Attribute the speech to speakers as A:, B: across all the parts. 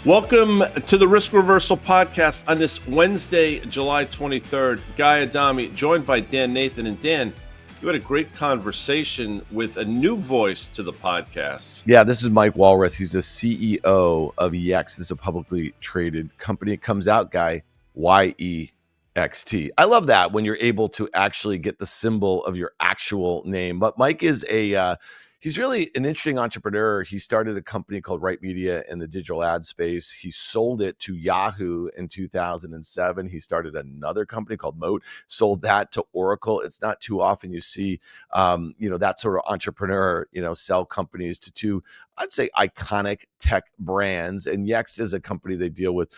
A: Welcome to the Risk Reversal Podcast on this Wednesday, July 23rd. Guy Adami, joined by Dan Nathan. And Dan, you had a great conversation with a new voice to the podcast.
B: Yeah, this is Mike Walrath. He's the CEO of Yext. This is a publicly traded company. It comes out, Guy, YEXT. I love that when you're able to actually get the symbol of your actual name. But Mike is he's really an interesting entrepreneur. He started a company called Right Media in the digital ad space. He sold it to Yahoo in 2007. He started another company called Moat, sold that to Oracle. It's not too often you see, that sort of entrepreneur, sell companies to two, I'd say, iconic tech brands. And Yext is a company they deal with.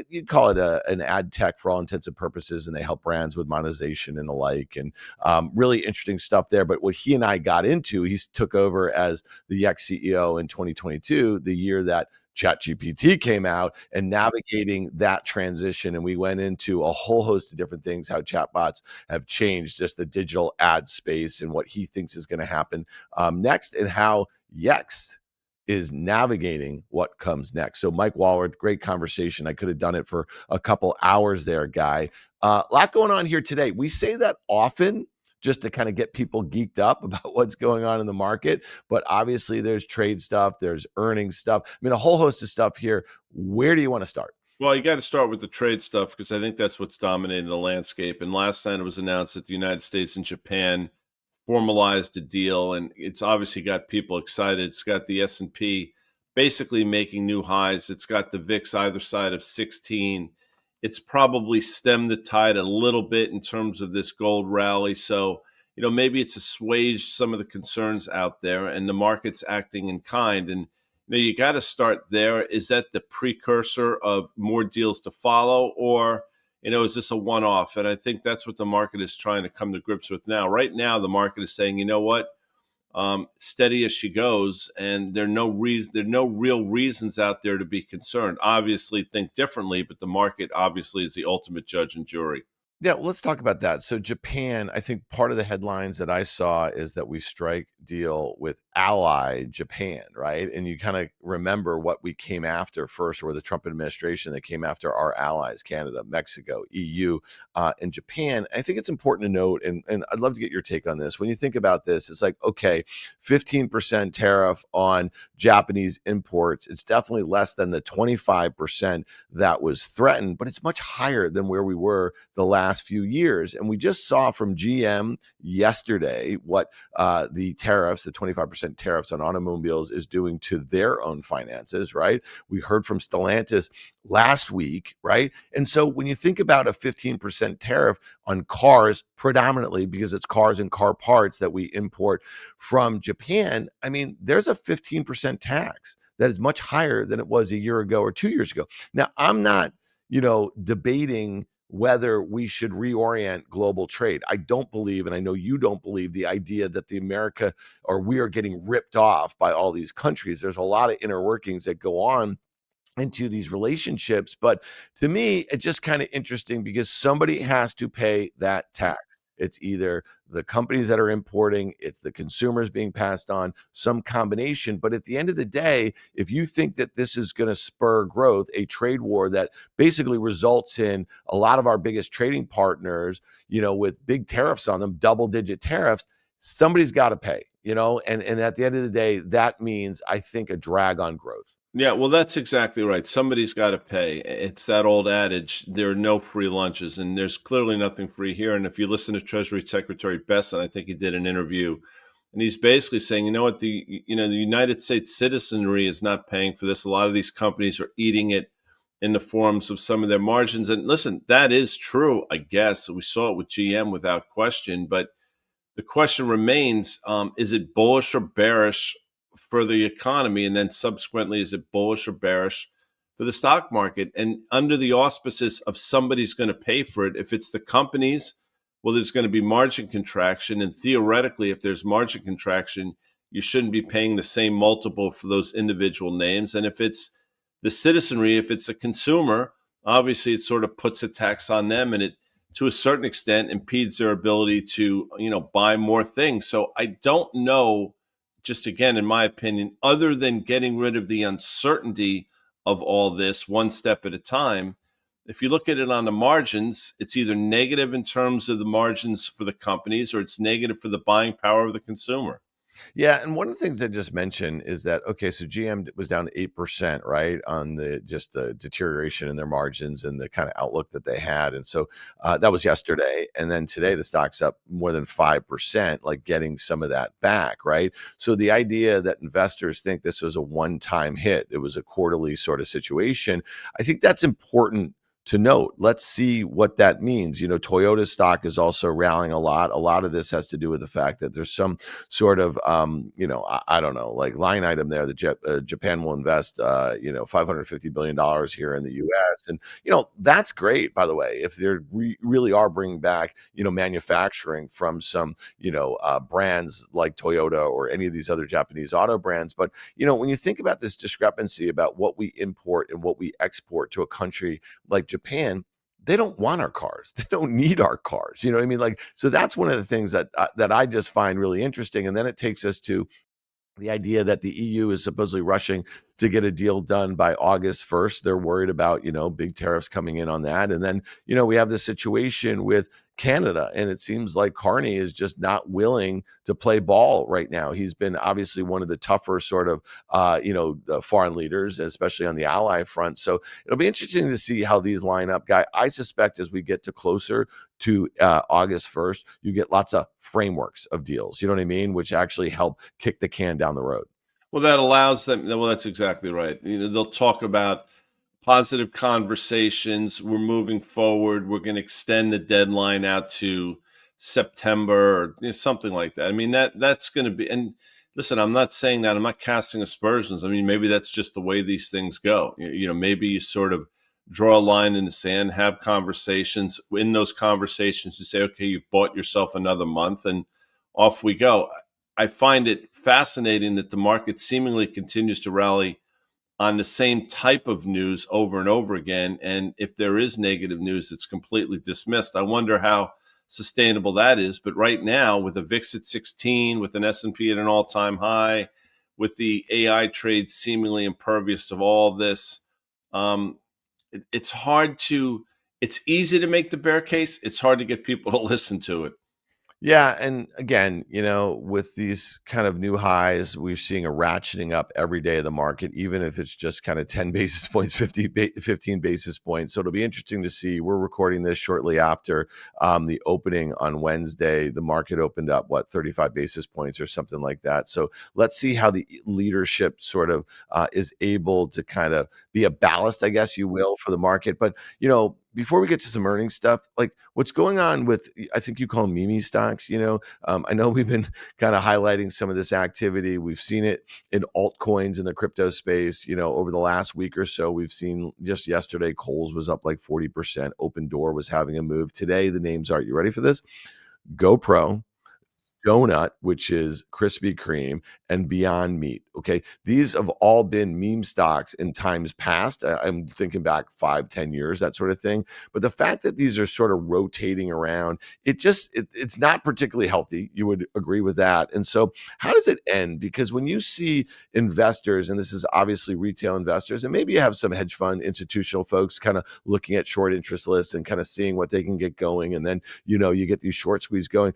B: You'd call it an ad tech for all intents and purposes, and they help brands with monetization and the like. And really interesting stuff there. But what he and I got into, he took over as the Yext CEO in 2022, the year that ChatGPT came out, and navigating that transition. And we went into a whole host of different things, how chatbots have changed just the digital ad space and what he thinks is going to happen next, and how Yext is navigating what comes next. So Mike Walrath, great conversation. I could have done it for a couple hours there, Guy. A lot going on here today. We say that often just to kind of get people geeked up about what's going on in the market. But obviously there's trade stuff, there's earnings stuff. I mean, a whole host of stuff here. Where do you want to start?
A: Well, you got to start with the trade stuff because I think that's what's dominating the landscape. And last night it was announced that the United States and Japan formalized a deal, and it's obviously got people excited. It's got the S&P basically making new highs. It's got the VIX either side of 16. It's probably stemmed the tide a little bit in terms of this gold rally. So, maybe it's assuaged some of the concerns out there, and the market's acting in kind. And you got to start there. Is that the precursor of more deals to follow, or is this a one-off? And I think that's what the market is trying to come to grips with now. Right now, the market is saying, you know what, steady as she goes, and there are no real reasons out there to be concerned. Obviously, think differently, but the market obviously is the ultimate judge and jury.
B: Yeah, well, let's talk about that. So Japan, I think part of the headlines that I saw is that we strike deal with ally Japan, right? And you kind of remember what we came after first, or the Trump administration that came after our allies, Canada, Mexico, EU, and Japan. I think it's important to note, and I'd love to get your take on this. When you think about this, it's like, okay, 15% tariff on Japanese imports. It's definitely less than the 25% that was threatened, but it's much higher than where we were the last few years. And we just saw from GM yesterday what the 25% tariffs on automobiles is doing to their own finances, right? We heard from Stellantis last week, right? And so when you think about a 15% tariff on cars, predominantly because it's cars and car parts that we import from Japan, I mean, there's a 15% tax that is much higher than it was a year ago or 2 years ago. Now, I'm not, debating whether we should reorient global trade. I don't believe, and I know you don't believe, the idea that we are getting ripped off by all these countries. There's a lot of inner workings that go on into these relationships. But to me, it's just kind of interesting because somebody has to pay that tax. It's either the companies that are importing, it's the consumers being passed on, some combination. But at the end of the day, if you think that this is going to spur growth, a trade war that basically results in a lot of our biggest trading partners, with big tariffs on them, double-digit tariffs, somebody's got to pay, and at the end of the day, that means, I think, a drag on growth.
A: Yeah, well, that's exactly right. Somebody's got to pay. It's that old adage, there are no free lunches, and there's clearly nothing free here. And if you listen to Treasury Secretary Bessent, I think he did an interview, and he's basically saying, the United States citizenry is not paying for this. A lot of these companies are eating it in the forms of some of their margins. And listen, that is true, I guess. We saw it with GM without question, but the question remains, is it bullish or bearish for the economy? And then subsequently, is it bullish or bearish for the stock market? And under the auspices of somebody's going to pay for it, if it's the companies, well, there's going to be margin contraction. And theoretically, if there's margin contraction, you shouldn't be paying the same multiple for those individual names. And if it's the citizenry, if it's a consumer, obviously it sort of puts a tax on them, and it, to a certain extent, impedes their ability to, buy more things. So I don't know, just again, in my opinion, other than getting rid of the uncertainty of all this one step at a time. If you look at it on the margins, it's either negative in terms of the margins for the companies or it's negative for the buying power of the consumer.
B: Yeah, and one of the things I just mentioned is that okay, so GM was down 8%, right, on the just the deterioration in their margins and the kind of outlook that they had, and so that was yesterday, and then today the stock's up more than 5%, like getting some of that back, right? So the idea that investors think this was a one-time hit, it was a quarterly sort of situation, I think that's important to note. Let's see what that means. Toyota stock is also rallying a lot. A lot of this has to do with the fact that there's some sort of I don't know, like line item there that Japan will invest $550 billion here in the US, and that's great, by the way, if they really are bringing back manufacturing from some brands like Toyota or any of these other Japanese auto brands. But when you think about this discrepancy about what we import and what we export to a country like Japan, they don't want our cars. They don't need our cars. You know what I mean? Like, so that's one of the things that I just find really interesting. And then it takes us to the idea that the EU is supposedly rushing to get a deal done by August 1st. They're worried about, big tariffs coming in on that. And then, we have this situation with Canada, and it seems like Carney is just not willing to play ball right now. He's been obviously one of the tougher sort of, foreign leaders, especially on the ally front. So it'll be interesting to see how these line up, Guy. I suspect as we get to closer to August 1st, you get lots of frameworks of deals, you know what I mean, which actually help kick the can down the road.
A: Well, that allows them. Well, that's exactly right. They'll talk about positive conversations. We're moving forward. We're going to extend the deadline out to September or something like that. I mean, that's going to be. And listen, I'm not saying that. I'm not casting aspersions. I mean, maybe that's just the way these things go. Maybe you sort of draw a line in the sand, have conversations. In those conversations, you say, okay, you've bought yourself another month, and off we go. I find it fascinating that the market seemingly continues to rally on the same type of news over and over again. And if there is negative news, it's completely dismissed. I wonder how sustainable that is. But right now, with a VIX at 16, with an S&P at an all-time high, with the AI trade seemingly impervious to all of this, it's hard to. It's easy to make the bear case. It's hard to get people to listen to it.
B: Yeah, and again, with these kind of new highs, we're seeing a ratcheting up every day of the market, even if it's just kind of 10 basis points, 15 basis points. So it'll be interesting to see. We're recording this shortly after the opening on Wednesday. The market opened up, 35 basis points or something like that. So let's see how the leadership sort of is able to kind of be a ballast, I guess you will, for the market. But, before we get to some earnings stuff, like what's going on with, I think you call them meme stocks, I know we've been kind of highlighting some of this activity. We've seen it in altcoins in the crypto space, over the last week or so. We've seen just yesterday, Kohl's was up like 40%. Open Door was having a move. Today, the names are, you ready for this? GoPro, Donut, which is Krispy Kreme, and Beyond Meat. Okay. These have all been meme stocks in times past. I'm thinking back 5-10 years, that sort of thing. But the fact that these are sort of rotating around, it's not particularly healthy. You would agree with that. And so how does it end? Because when you see investors, and this is obviously retail investors, and maybe you have some hedge fund institutional folks kind of looking at short interest lists and kind of seeing what they can get going. And then, you get these short squeeze going.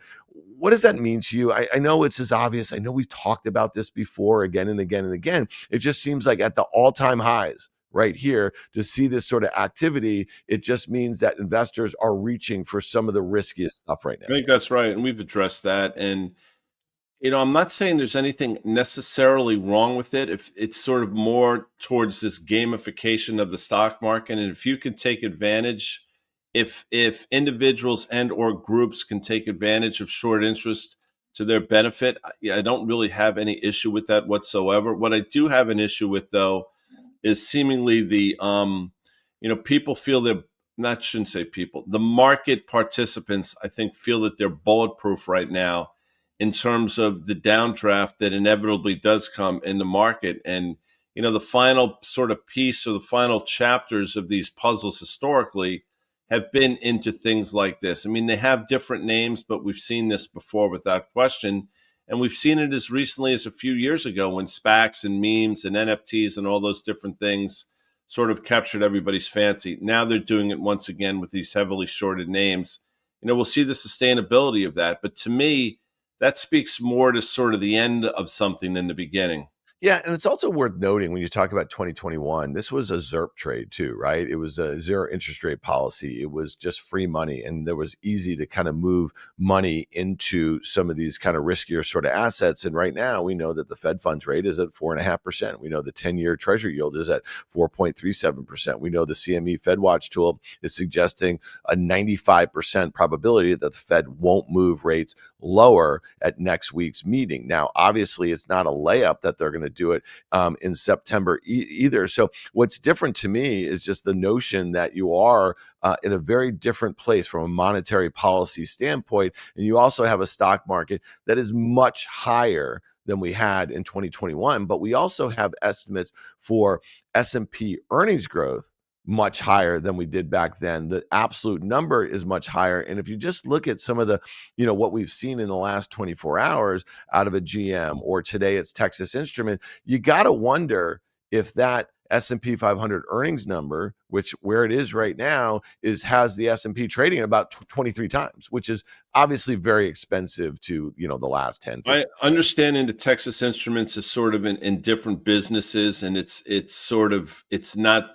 B: What does that mean to you? I know it's as obvious. I know we've talked about this before again and again and again. It just seems like at the all-time highs right here to see this sort of activity, it just means that investors are reaching for some of the riskiest stuff right
A: I
B: now.
A: think that's right. And we've addressed that. And I'm not saying there's anything necessarily wrong with it. If it's sort of more towards this gamification of the stock market, and if you can take advantage, if individuals and or groups can take advantage of short interest to their benefit, I don't really have any issue with that whatsoever. What I do have an issue with, though, is seemingly the people feel they're not shouldn't say people, the market participants, I think, feel that they're bulletproof right now in terms of the downdraft that inevitably does come in the market. And the final sort of piece or the final chapters of these puzzles historically have been into things like this. I mean, they have different names, but we've seen this before without question. And we've seen it as recently as a few years ago when SPACs and memes and NFTs and all those different things sort of captured everybody's fancy. Now they're doing it once again with these heavily shorted names. We'll see the sustainability of that. But to me, that speaks more to sort of the end of something than the beginning.
B: Yeah, and it's also worth noting when you talk about 2021, this was a ZERP trade too, right? It was a zero interest rate policy. It was just free money, and there was easy to kind of move money into some of these kind of riskier sort of assets. And right now, we know that the Fed funds rate is at 4.5%. We know the 10-year Treasury yield is at 4.37%. We know the CME Fed Watch tool is suggesting a 95% probability that the Fed won't move rates lower at next week's meeting. Now, obviously, it's not a layup that they're going to do it in September either. So what's different to me is just the notion that you are in a very different place from a monetary policy standpoint. And you also have a stock market that is much higher than we had in 2021. But we also have estimates for S&P earnings growth much higher than we did back then. The absolute number is much higher. And if you just look at some of the, what we've seen in the last 24 hours out of a GM, or today it's Texas Instrument, you got to wonder if that S&P 500 earnings number, which where it is right now, has the S&P trading about 23 times, which is obviously very expensive to, the last 10, 15.
A: I understand into Texas Instruments is sort of in different businesses, and it's not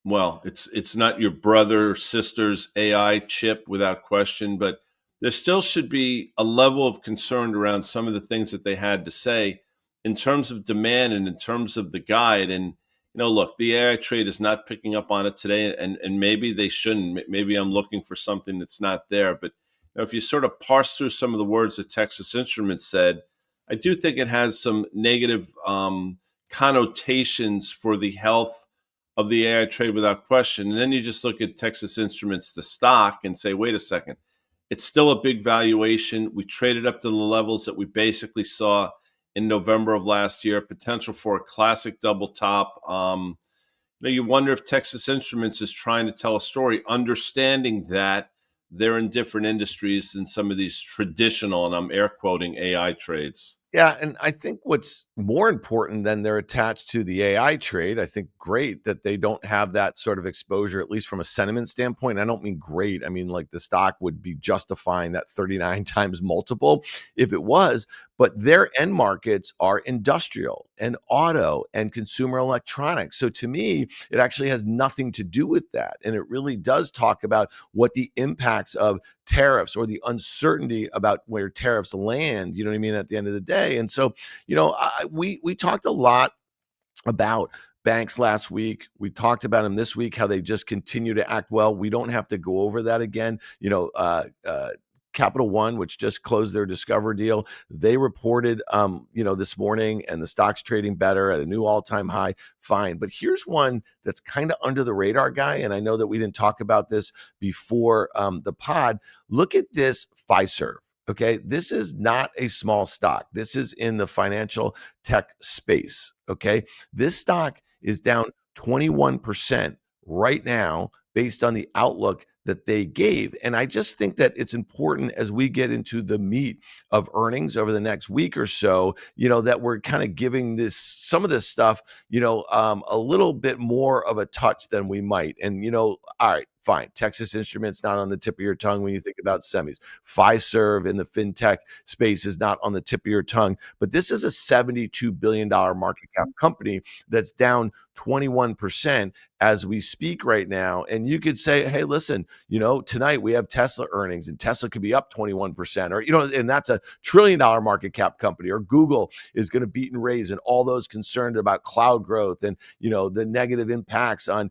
A: it's not your brother or sister's AI chip without question, but there still should be a level of concern around some of the things that they had to say in terms of demand and in terms of the guide. And look, the AI trade is not picking up on it today, and maybe they shouldn't. Maybe I'm looking for something that's not there. But if you sort of parse through some of the words that Texas Instruments said, I do think it has some negative connotations for the health of the AI trade without question. And then you just look at Texas Instruments, the stock, and say, wait a second, it's still a big valuation. We traded up to the levels that we basically saw in November of last year, potential for a classic double top. You wonder if Texas Instruments is trying to tell a story, understanding that they're in different industries than some of these traditional, and I'm air quoting, AI trades.
B: Yeah, and I think what's more important than they're attached to the AI trade, I think great that they don't have that sort of exposure, at least from a sentiment standpoint. I don't mean great. I mean, like the stock would be justifying that 39 times multiple if it was, but their end markets are industrial and auto and consumer electronics. So to me, it actually has nothing to do with that. And it really does talk about what the impacts of tariffs or the uncertainty about where tariffs land, you know what I mean, at the end of the day. And so, we talked a lot about banks last week. We talked about them this week, how they just continue to act well. We don't have to go over that again. Capital One, which just closed their Discover deal, they reported, this morning, and the stock's trading better at a new all-time high. Fine. But here's one that's kind of under the radar, guy. And I know that we didn't talk about this before the pod. Look at this Fiserv. Okay. This is not a small stock. This is in the financial tech space. Okay. This stock is down 21% right now based on the outlook that they gave. And I just think that it's important as we get into the meat of earnings over the next week or so, that we're kind of giving some of this stuff, a little bit more of a touch than we might. And, all right, fine. Texas Instruments not on the tip of your tongue when you think about semis. Fiserv in the fintech space is not on the tip of your tongue, but this is a $72 billion market cap company that's down 21% as we speak right now. And you could say, hey, listen, tonight we have Tesla earnings and Tesla could be up 21%, or, and that's a $1 trillion market cap company, or Google is going to beat and raise, and all those concerned about cloud growth and, the negative impacts on,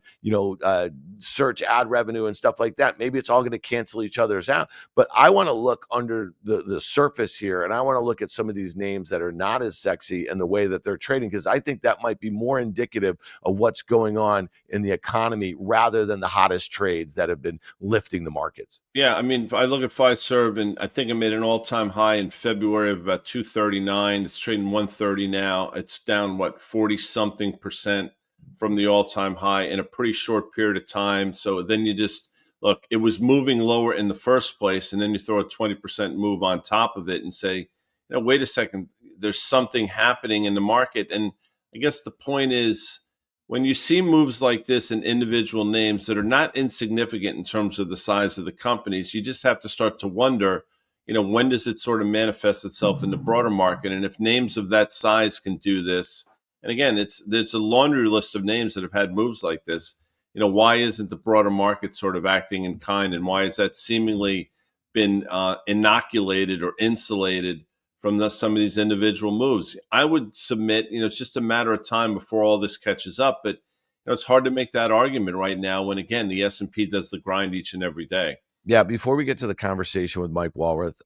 B: search ad revenue and stuff like that. Maybe it's all going to cancel each other's out. But I want to look under the surface here, and I want to look at some of these names that are not as sexy and the way that they're trading, because I think that might be more indicative of what's going on in the economy rather than the hottest trades that have been lifting the markets.
A: Yeah, I mean, I look at Fiserv, and I think it made an all-time high in February of about 239. It's trading 130 now. It's down 40-something% from the all-time high in a pretty short period of time. So then you just look, it was moving lower in the first place, and then you throw a 20% move on top of it and say, wait a second, there's something happening in the market. And I guess the point is, when you see moves like this in individual names that are not insignificant in terms of the size of the companies, you just have to start to wonder, when does it sort of manifest itself in the broader market? And if names of that size can do this, and again, there's a laundry list of names that have had moves like this. Why isn't the broader market sort of acting in kind, and why has that seemingly been inoculated or insulated from some of these individual moves? I would submit, it's just a matter of time before all this catches up. But it's hard to make that argument right now when, again, the S&P does the grind each and every day.
B: Yeah, before we get to the conversation with Mike Walrath,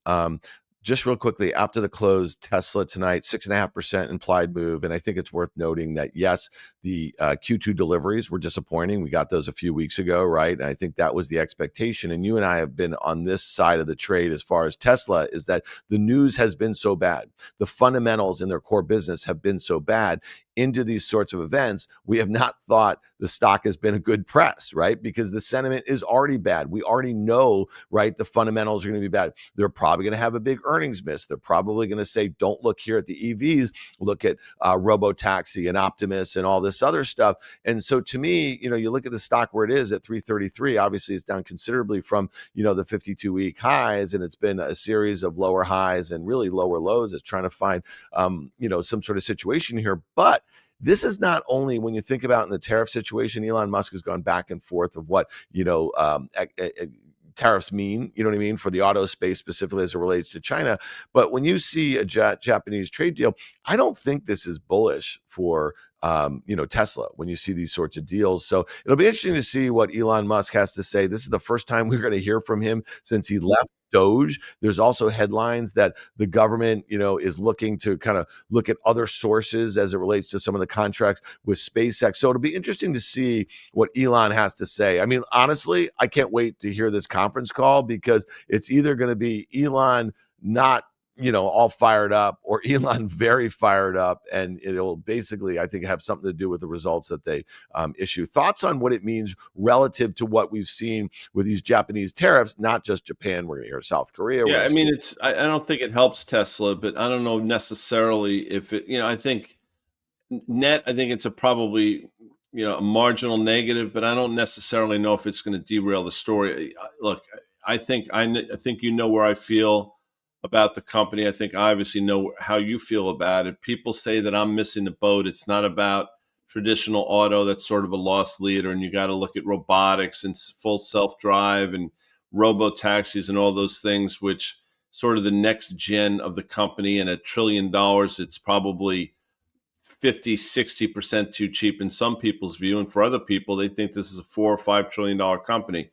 B: just real quickly, after the close, Tesla tonight, 6.5% implied move. And I think it's worth noting that, yes, the Q2 deliveries were disappointing. We got those a few weeks ago, right? And I think that was the expectation. And you and I have been on this side of the trade as far as Tesla, is that the news has been so bad. The fundamentals in their core business have been so bad. Into these sorts of events, we have not thought the stock has been a good press, right? Because the sentiment is already bad. We already know, right? The fundamentals are going to be bad. They're probably going to have a big earnings miss. They're probably going to say, don't look here at the EVs, look at Robotaxi and Optimus and all this other stuff. And so to me, you look at the stock where it is at 333, obviously it's down considerably from, the 52-week highs, and it's been a series of lower highs and really lower lows. It's trying to find, some sort of situation here. But this is not only, when you think about in the tariff situation, Elon Musk has gone back and forth of what, tariffs mean, for the auto space specifically as it relates to China. But when you see a Japanese trade deal, I don't think this is bullish for Tesla when you see these sorts of deals. So it'll be interesting to see what Elon Musk has to say. This is the first time we're going to hear from him since he left Doge. There's also headlines that the government, is looking to kind of look at other sources as it relates to some of the contracts with SpaceX. So it'll be interesting to see what Elon has to say. I mean, honestly, I can't wait to hear this conference call, because it's either going to be Elon not all fired up, or Elon very fired up, and it'll basically, I think, have something to do with the results that they issue. Thoughts on what it means relative to what we've seen with these Japanese tariffs, not just Japan. We're going to hear South Korea.
A: Yeah, I mean, I don't think it helps Tesla, but I don't know necessarily if it, I think I think it's probably, a marginal negative, but I don't necessarily know if it's going to derail the story. Look, I think where I feel about the company. I think I obviously know how you feel about it. People say that I'm missing the boat. It's not about traditional auto. That's sort of a lost leader, and you got to look at robotics and full self-drive and robo taxis and all those things, which sort of the next gen of the company. And $1 trillion, it's probably 50-60% too cheap in some people's view, and for other people, they think this is a $4 or $5 trillion company.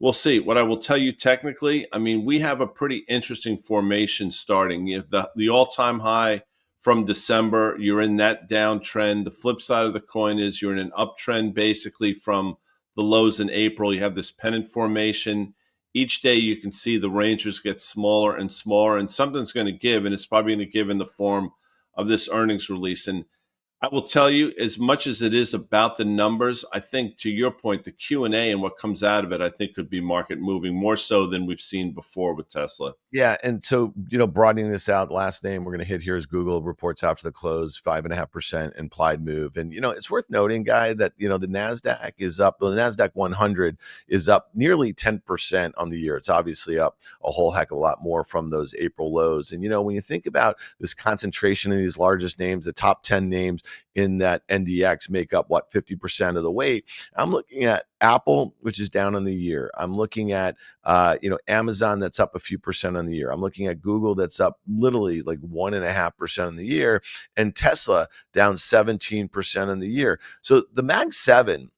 A: We'll see. What I will tell you technically, I mean, we have a pretty interesting formation starting. The all-time high from December, you're in that downtrend. The flip side of the coin is you're in an uptrend basically from the lows in April. You have this pennant formation. Each day you can see the ranges get smaller and smaller, and something's going to give, and it's probably going to give in the form of this earnings release. And I will tell you, as much as it is about the numbers, I think, to your point, the Q&A and what comes out of it, I think could be market moving more so than we've seen before with Tesla.
B: Yeah. And so, broadening this out, last name we're going to hit here is Google. Reports after the close, 5.5% implied move. And, it's worth noting, Guy, that, the NASDAQ is up. Well, the NASDAQ 100 is up nearly 10% on the year. It's obviously up a whole heck of a lot more from those April lows. And, when you think about this concentration of these largest names, the top 10 names in that NDX make up 50% of the weight. I'm looking at Apple, which is down on the year. I'm looking at Amazon, that's up a few percent on the year. I'm looking at Google, that's up literally like 1.5% on the year, and Tesla down 17% on the year. So the Mag 7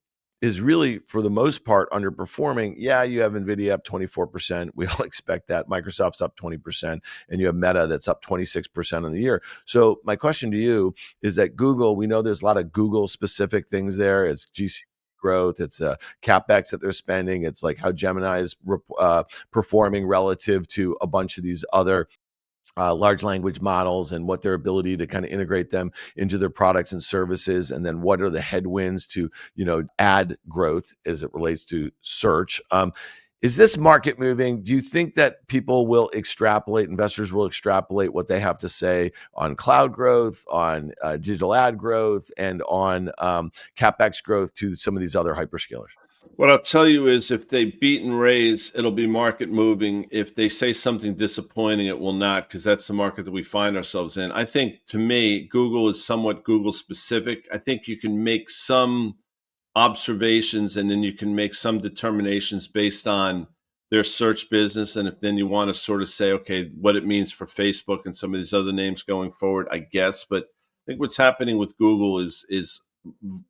B: is really, for the most part, underperforming. Yeah, you have NVIDIA up 24%. We all expect that. Microsoft's up 20%, and you have Meta that's up 26% on the year. So my question to you is that Google, we know there's a lot of Google-specific things there. It's GC growth, it's CapEx that they're spending. It's like how Gemini is performing relative to a bunch of these other large language models, and what their ability to kind of integrate them into their products and services. And then what are the headwinds to, add growth as it relates to search. Is this market moving? Do you think that people will extrapolate, investors will extrapolate what they have to say on cloud growth, on digital ad growth, and on CapEx growth to some of these other hyperscalers?
A: What I'll tell you is if they beat and raise, it'll be market moving. If they say something disappointing, it will not, because that's the market that we find ourselves in. I think, to me, Google is somewhat Google specific. I think you can make some observations and then you can make some determinations based on their search business. And if then you want to sort of say, okay, what it means for Facebook and some of these other names going forward, I guess. But I think what's happening with Google is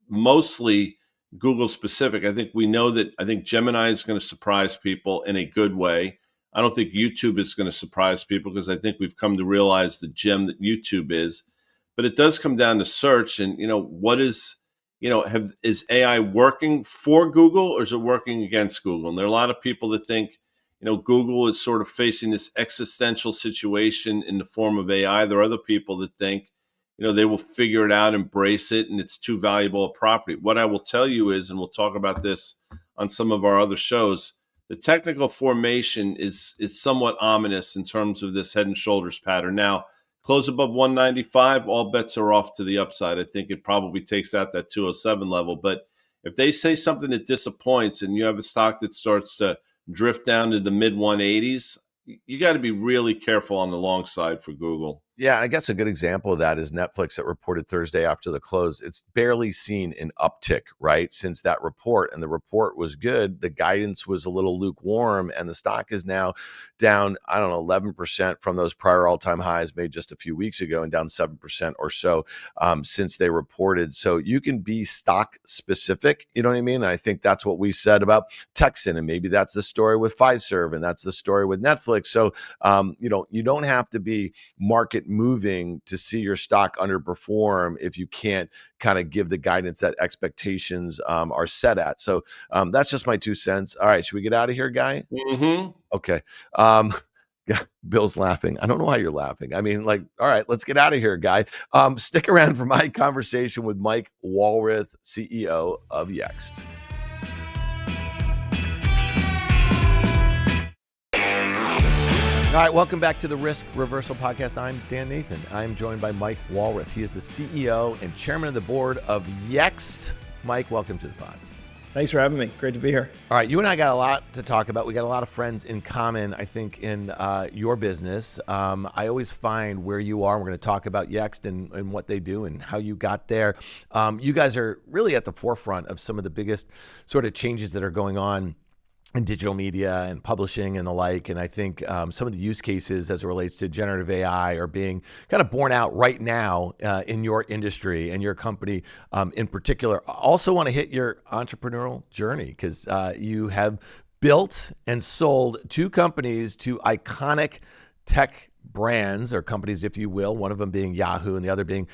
A: mostly Google specific. I think we know that I think Gemini is going to surprise people in a good way. I don't think YouTube is going to surprise people because I think we've come to realize the gem that YouTube is. But it does come down to search and, what is, is AI working for Google or is it working against Google? And there are a lot of people that think, Google is sort of facing this existential situation in the form of AI. There are other people that think, they will figure it out, embrace it, and it's too valuable a property. What I will tell you is, and we'll talk about this on some of our other shows, the technical formation is somewhat ominous in terms of this head and shoulders pattern. Now, close above 195, all bets are off to the upside. I think it probably takes out that 207 level. But if they say something that disappoints and you have a stock that starts to drift down to the mid 180s, you got to be really careful on the long side for Google.
B: Yeah, I guess a good example of that is Netflix that reported Thursday after the close. It's barely seen an uptick, right, since that report. And the report was good. The guidance was a little lukewarm. And the stock is now down, 11% from those prior all-time highs made just a few weeks ago and down 7% or so since they reported. So you can be stock specific, you know what I mean? And I think that's what we said about Texan. And maybe that's the story with Fiserv and that's the story with Netflix. So, you don't have to be market moving to see your stock underperform if you can't kind of give the guidance that expectations are set at. So that's just my 2 cents. All right, should we get out of here, Guy?
A: Mm-hmm.
B: Okay. Bill's laughing. I don't know why you're laughing. I mean, all right, let's get out of here, Guy. Stick around for my conversation with Mike Walrath, CEO of Yext. All right, welcome back to the Risk Reversal Podcast. I'm Dan Nathan. I'm joined by Mike Walrath. He is the CEO and chairman of the board of Yext. Mike, welcome to the pod.
C: Thanks for having me. Great to be here.
B: All right, you and I got a lot to talk about. We got a lot of friends in common, I think, in your business. I always find where you are. We're going to talk about Yext and what they do and how you got there. You guys are really at the forefront of some of the biggest sort of changes that are going on in digital media and publishing and the like. And I think some of the use cases as it relates to generative AI are being kind of borne out right now in your industry and your company in particular. I also want to hit your entrepreneurial journey because you have built and sold 2 companies to iconic tech brands or companies, if you will, one of them being Yahoo and the other being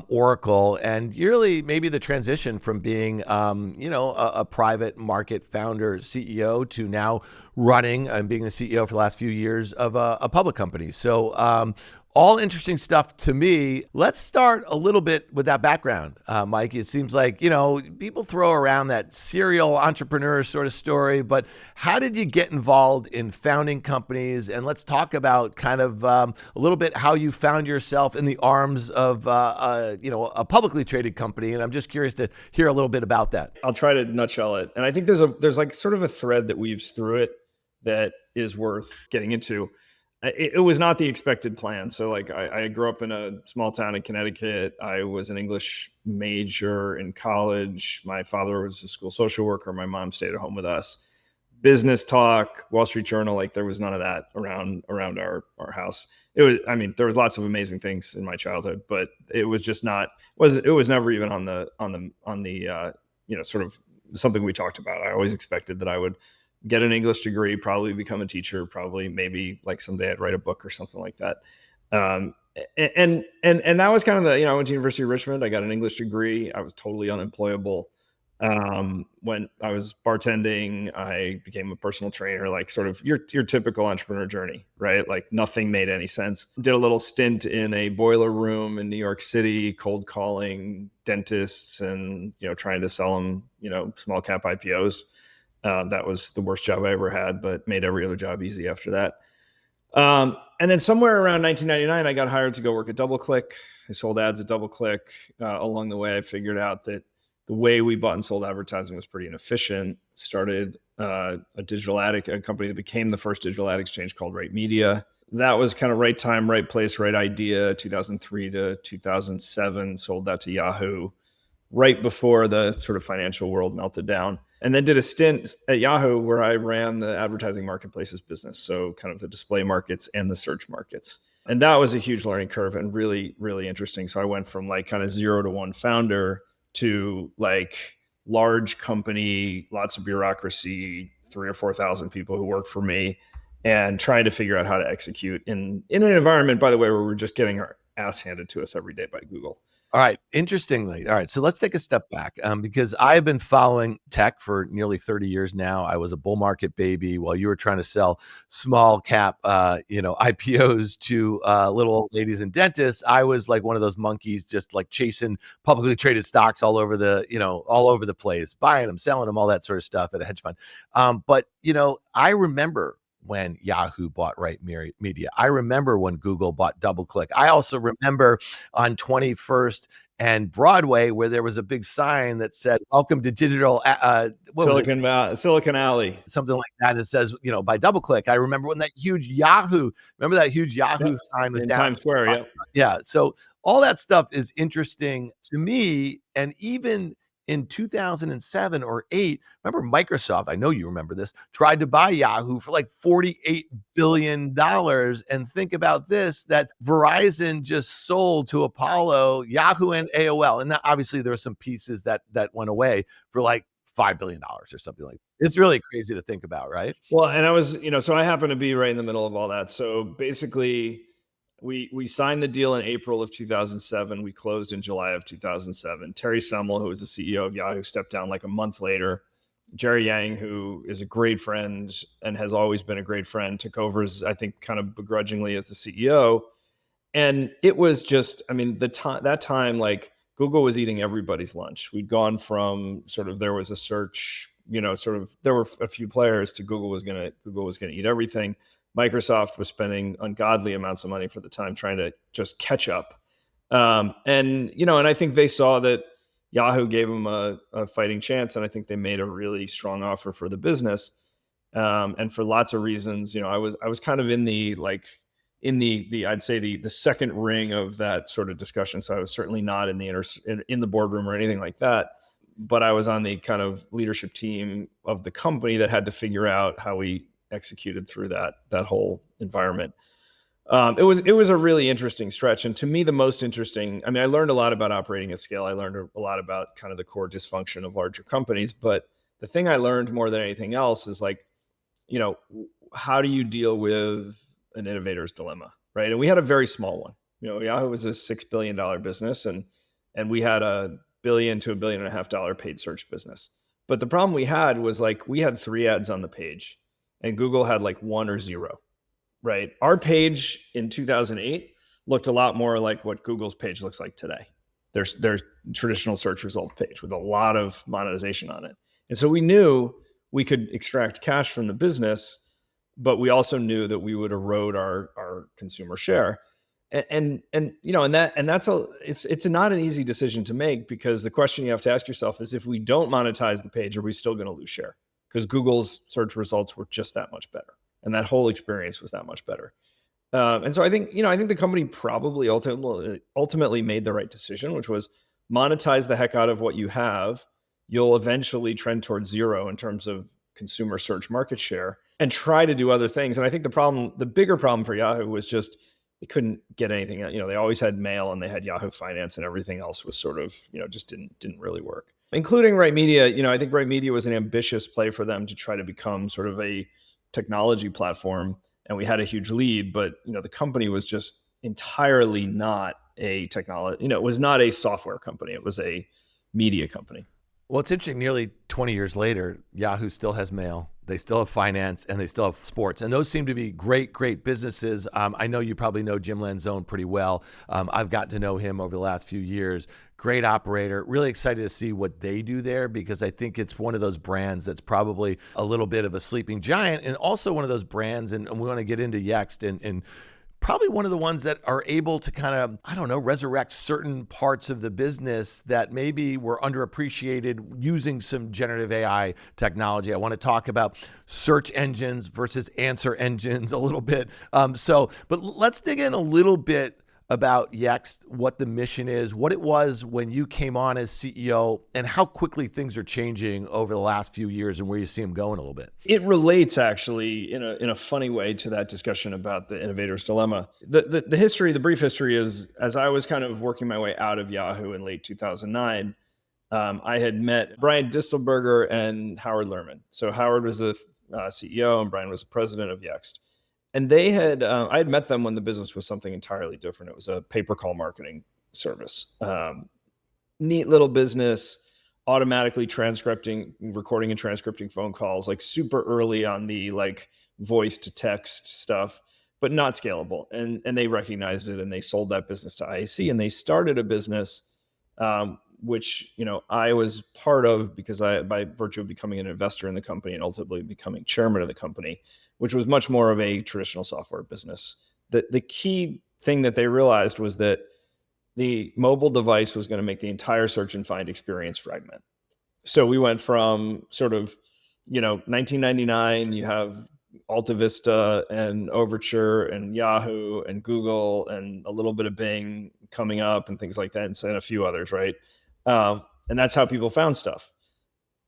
B: Oracle. And really maybe the transition from being, a private market founder, CEO to now running and being the CEO for the last few years of a public company. So all interesting stuff to me. Let's start a little bit with that background, Mike. It seems like, people throw around that serial entrepreneur sort of story, but how did you get involved in founding companies? And let's talk about kind of a little bit how you found yourself in the arms of, a publicly traded company. And I'm just curious to hear a little bit about that.
C: I'll try to nutshell it. And I think there's like sort of a thread that weaves through it that is worth getting into. It was not the expected plan. So I grew up in a small town in Connecticut. I was an English major in college. My father was a school social worker. My mom stayed at home with us. Business talk, Wall Street Journal, there was none of that around our house. There was lots of amazing things in my childhood, but it was just not, it was never even on the sort of something we talked about. I always expected that I would get an English degree, probably become a teacher, probably maybe someday I'd write a book or something like that. And that was kind of I went to University of Richmond. I got an English degree. I was totally unemployable. When I was bartending, I became a personal trainer, sort of your typical entrepreneur journey, right? Nothing made any sense. Did a little stint in a boiler room in New York City, cold calling dentists and, trying to sell them, small cap IPOs. That was the worst job I ever had, but made every other job easy after that. And then somewhere around 1999, I got hired to go work at DoubleClick. I sold ads at DoubleClick. Along the way, I figured out that the way we bought and sold advertising was pretty inefficient. Started a company that became the first digital ad exchange called Right Media. That was kind of right time, right place, right idea. 2003 to 2007, sold that to Yahoo right before the sort of financial world melted down. And then did a stint at Yahoo where I ran the advertising marketplaces business. So kind of the display markets and the search markets. And that was a huge learning curve and really, really interesting. So I went from like kind of 0 to 1 founder to like large company, lots of bureaucracy, 3,000 or 4,000 people who work for me, and trying to figure out how to execute in an environment, by the way, where we're just getting our ass handed to us every day by Google.
B: All right. Interestingly. All right. So let's take a step back because I've been following tech for nearly 30 years now. I was a bull market baby while you were trying to sell small cap, IPOs to little old ladies and dentists. I was like one of those monkeys just like chasing publicly traded stocks all over the place, buying them, selling them, all that sort of stuff at a hedge fund. But I remember when Yahoo bought Right Media. I remember when Google bought DoubleClick. I also remember on 21st and Broadway where there was a big sign that said, "Welcome to digital
C: Silicon Alley."
B: Something like that. It says, by DoubleClick. I remember when that huge Yahoo sign was
C: in
B: down
C: Times Square. Yeah.
B: Yeah. So all that stuff is interesting to me. And even in 2007 or 8, remember Microsoft, I know you remember this, tried to buy Yahoo for like $48 billion. And think about this, that Verizon just sold to Apollo, Yahoo and AOL. And obviously there were some pieces that went away for like $5 billion or something like that. It's really crazy to think about, right?
C: Well, and I was, so I happen to be right in the middle of all that. So basically, we signed the deal in April of 2007. We closed in July of 2007. Terry Semel, who was the CEO of Yahoo, stepped down like a month later. Jerry Yang, who is a great friend and has always been a great friend, took over as, I think, kind of begrudgingly as the CEO. And it was just, that time, like Google was eating everybody's lunch. We'd gone from sort of, there was a search, there were a few players to Google was going to eat everything. Microsoft was spending ungodly amounts of money for the time trying to just catch up. And I think they saw that Yahoo gave them a fighting chance. And I think they made a really strong offer for the business. And for lots of reasons, I was kind of in the I'd say the second ring of that sort of discussion. So I was certainly not in the boardroom or anything like that, but I was on the kind of leadership team of the company that had to figure out how we executed through that whole environment. It was a really interesting stretch. And to me, the most interesting, I learned a lot about operating at scale. I learned a lot about kind of the core dysfunction of larger companies. But the thing I learned more than anything else is like, how do you deal with an innovator's dilemma, right? And we had a very small one. Yahoo was a $6 billion business, and we had $1 billion to $1.5 billion paid search business. But the problem we had was like we had 3 ads on the page, and Google had like 1 or 0, right? Our page in 2008 looked a lot more like what Google's page looks like today. There's traditional search result page with a lot of monetization on it, and so we knew we could extract cash from the business, but we also knew that we would erode our consumer share. And it's not an easy decision to make, because the question you have to ask yourself is, if we don't monetize the page, are we still going to lose share? Because Google's search results were just that much better, and that whole experience was that much better. And so I think the company probably ultimately made the right decision, which was monetize the heck out of what you have. You'll eventually trend towards 0 in terms of consumer search market share, and try to do other things. And I think the bigger problem for Yahoo was just they couldn't get anything. They always had mail, and they had Yahoo Finance, and everything else was sort of, just didn't really work, including Right Media. I think Right Media was an ambitious play for them to try to become sort of a technology platform. And we had a huge lead, but, the company was just entirely not a technology, it was not a software company. It was a media company.
B: Well, it's interesting. Nearly 20 years later, Yahoo still has mail. They still have finance, and they still have sports. And those seem to be great, great businesses. I know you probably know Jim Lanzone pretty well. I've gotten to know him over the last few years. Great operator. Really excited to see what they do there, because I think it's one of those brands that's probably a little bit of a sleeping giant, and also one of those brands, and we want to get into Yext, and probably one of the ones that are able to kind of, I don't know, resurrect certain parts of the business that maybe were underappreciated using some generative AI technology. I want to talk about search engines versus answer engines a little bit. But let's dig in a little bit about Yext, what the mission is, what it was when you came on as CEO, and how quickly things are changing over the last few years and where you see them going a little bit.
C: It relates actually in a funny way to that discussion about the innovator's dilemma. The history, the brief history is, as I was kind of working my way out of Yahoo in late 2009, I had met Brian Distelberger and Howard Lerman. So Howard was the CEO and Brian was the president of Yext. And they had, I had met them when the business was something entirely different. It was a pay-per-call marketing service. Neat little business, automatically recording and transcripting phone calls, like super early on the like voice to text stuff, but not scalable. And they recognized it, and they sold that business to IAC, and they started a business, which, I was part of, because by virtue of becoming an investor in the company and ultimately becoming chairman of the company, which was much more of a traditional software business. The key thing that they realized was that the mobile device was going to make the entire search and find experience fragment. So we went from sort of, 1999, you have Alta Vista and Overture and Yahoo and Google and a little bit of Bing coming up and things like that, and a few others, right? And that's how people found stuff.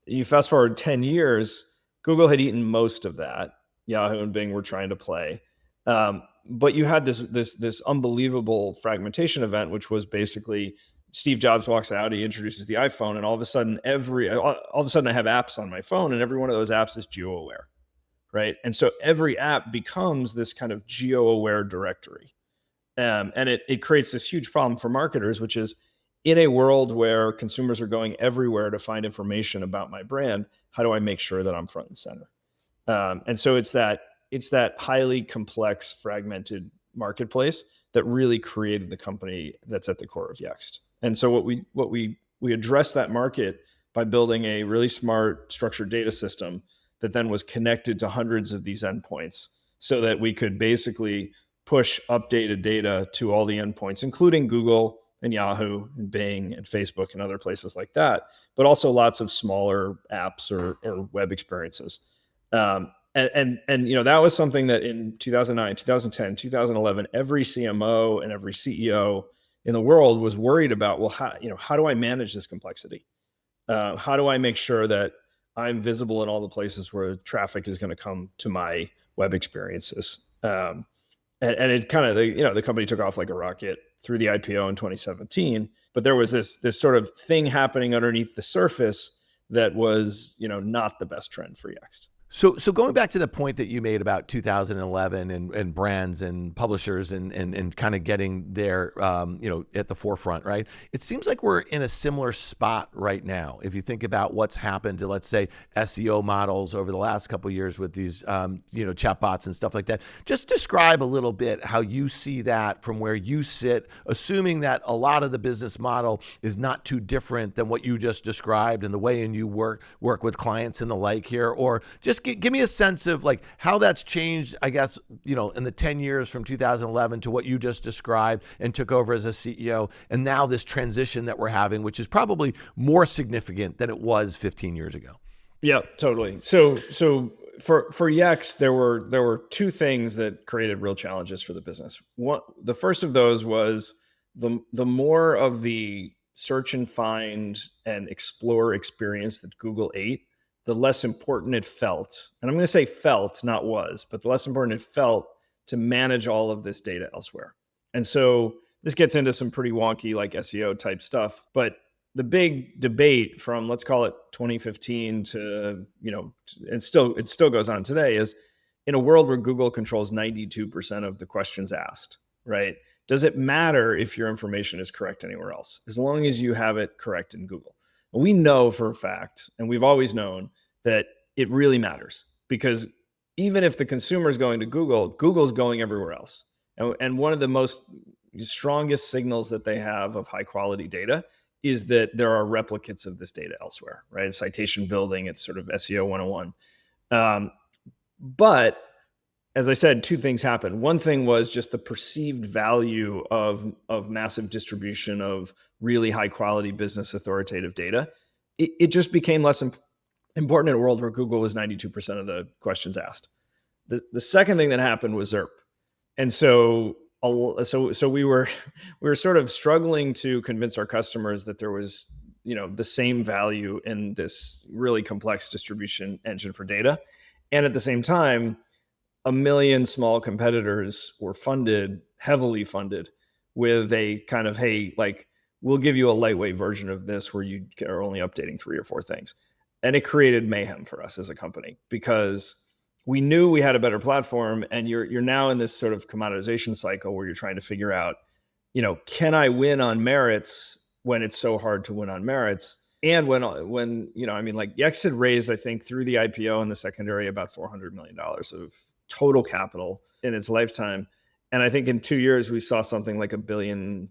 C: You fast forward 10 years, Google had eaten most of that. Yahoo and Bing were trying to play. But you had this unbelievable fragmentation event, which was basically Steve Jobs walks out, he introduces the iPhone, and all of a sudden I have apps on my phone, and every one of those apps is geo-aware, right? And so every app becomes this kind of geo-aware directory. And it creates this huge problem for marketers, which is, in a world where consumers are going everywhere to find information about my brand, how do I make sure that I'm front and center? And so it's that highly complex, fragmented marketplace that really created the company that's at the core of Yext. And so what we addressed that market by building a really smart structured data system that then was connected to hundreds of these endpoints, so that we could basically push updated data to all the endpoints, including Google and Yahoo and Bing and Facebook and other places like that, but also lots of smaller apps or web experiences. And that was something that in 2009, 2010, 2011, every CMO and every CEO in the world was worried about. Well, how do I manage this complexity? How do I make sure that I'm visible in all the places where traffic is going to come to my web experiences? And it kind of, the company took off like a rocket through the IPO in 2017, but there was this sort of thing happening underneath the surface that was, not the best trend for Yext.
B: So going back to the point that you made about 2011 and brands and publishers and kind of getting there, at the forefront, right? It seems like we're in a similar spot right now. If you think about what's happened to, let's say, SEO models over the last couple of years with these, chatbots and stuff like that. Just describe a little bit how you see that from where you sit, assuming that a lot of the business model is not too different than what you just described and the way in you work with clients and the like here, or just give me a sense of like how that's changed, I guess, in the 10 years from 2011 to what you just described and took over as a CEO, and now this transition that we're having, which is probably more significant than it was 15 years ago.
C: Yeah, totally. So for Yext, there were two things that created real challenges for the business. The first of those was the more of the search and find and explore experience that Google ate, the less important it felt. And I'm going to say felt, not was, but the less important it felt to manage all of this data elsewhere. And so this gets into some pretty wonky like SEO type stuff, but the big debate from, let's call it 2015 to, it still goes on today, is in a world where Google controls 92% of the questions asked, right? Does it matter if your information is correct anywhere else, as long as you have it correct in Google? We know for a fact, and we've always known, that it really matters, because even if the consumer is going to Google, Google's going everywhere else. And one of the strongest signals that they have of high quality data is that there are replicates of this data elsewhere, right? Citation building, it's sort of SEO 101. But as I said, two things happened. One thing was just the perceived value of massive distribution of really high quality business authoritative data. It just became less important in a world where Google was 92% of the questions asked. The second thing that happened was ZERP. And so we were sort of struggling to convince our customers that there was, the same value in this really complex distribution engine for data. And at the same time, 1 million small competitors were heavily funded with a kind of, hey, like, we'll give you a lightweight version of this where you are only updating 3 or 4 things. And it created mayhem for us as a company, because we knew we had a better platform, and you're now in this sort of commoditization cycle where you're trying to figure out, can I win on merits when it's so hard to win on merits? And when Yext had raised, I think, through the IPO and the secondary, about $400 million of total capital in its lifetime. And I think in 2 years, we saw something like $1.2 billion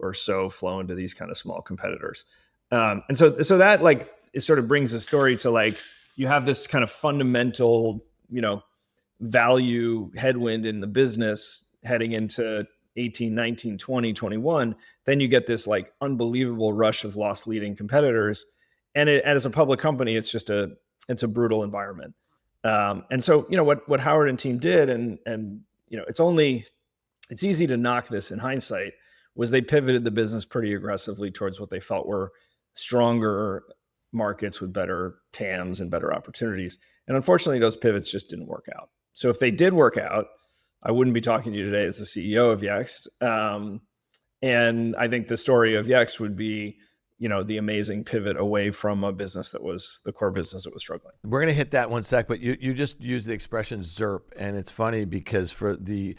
C: or so flow into these kind of small competitors. And so that, like, it sort of brings the story to, like, you have this kind of fundamental, value headwind in the business heading into 18, 19, 20, 21. Then you get this, like, unbelievable rush of lost leading competitors. And as a public company, it's a brutal environment. And so, what Howard and team did, and it's easy to knock this in hindsight, was they pivoted the business pretty aggressively towards what they felt were stronger markets with better TAMs and better opportunities. And unfortunately, those pivots just didn't work out. So if they did work out, I wouldn't be talking to you today as the CEO of Yext. And I think the story of Yext would be, the amazing pivot away from a business that was the core business that was struggling.
B: We're going to hit that one sec, but you just used the expression ZERP, and it's funny because for the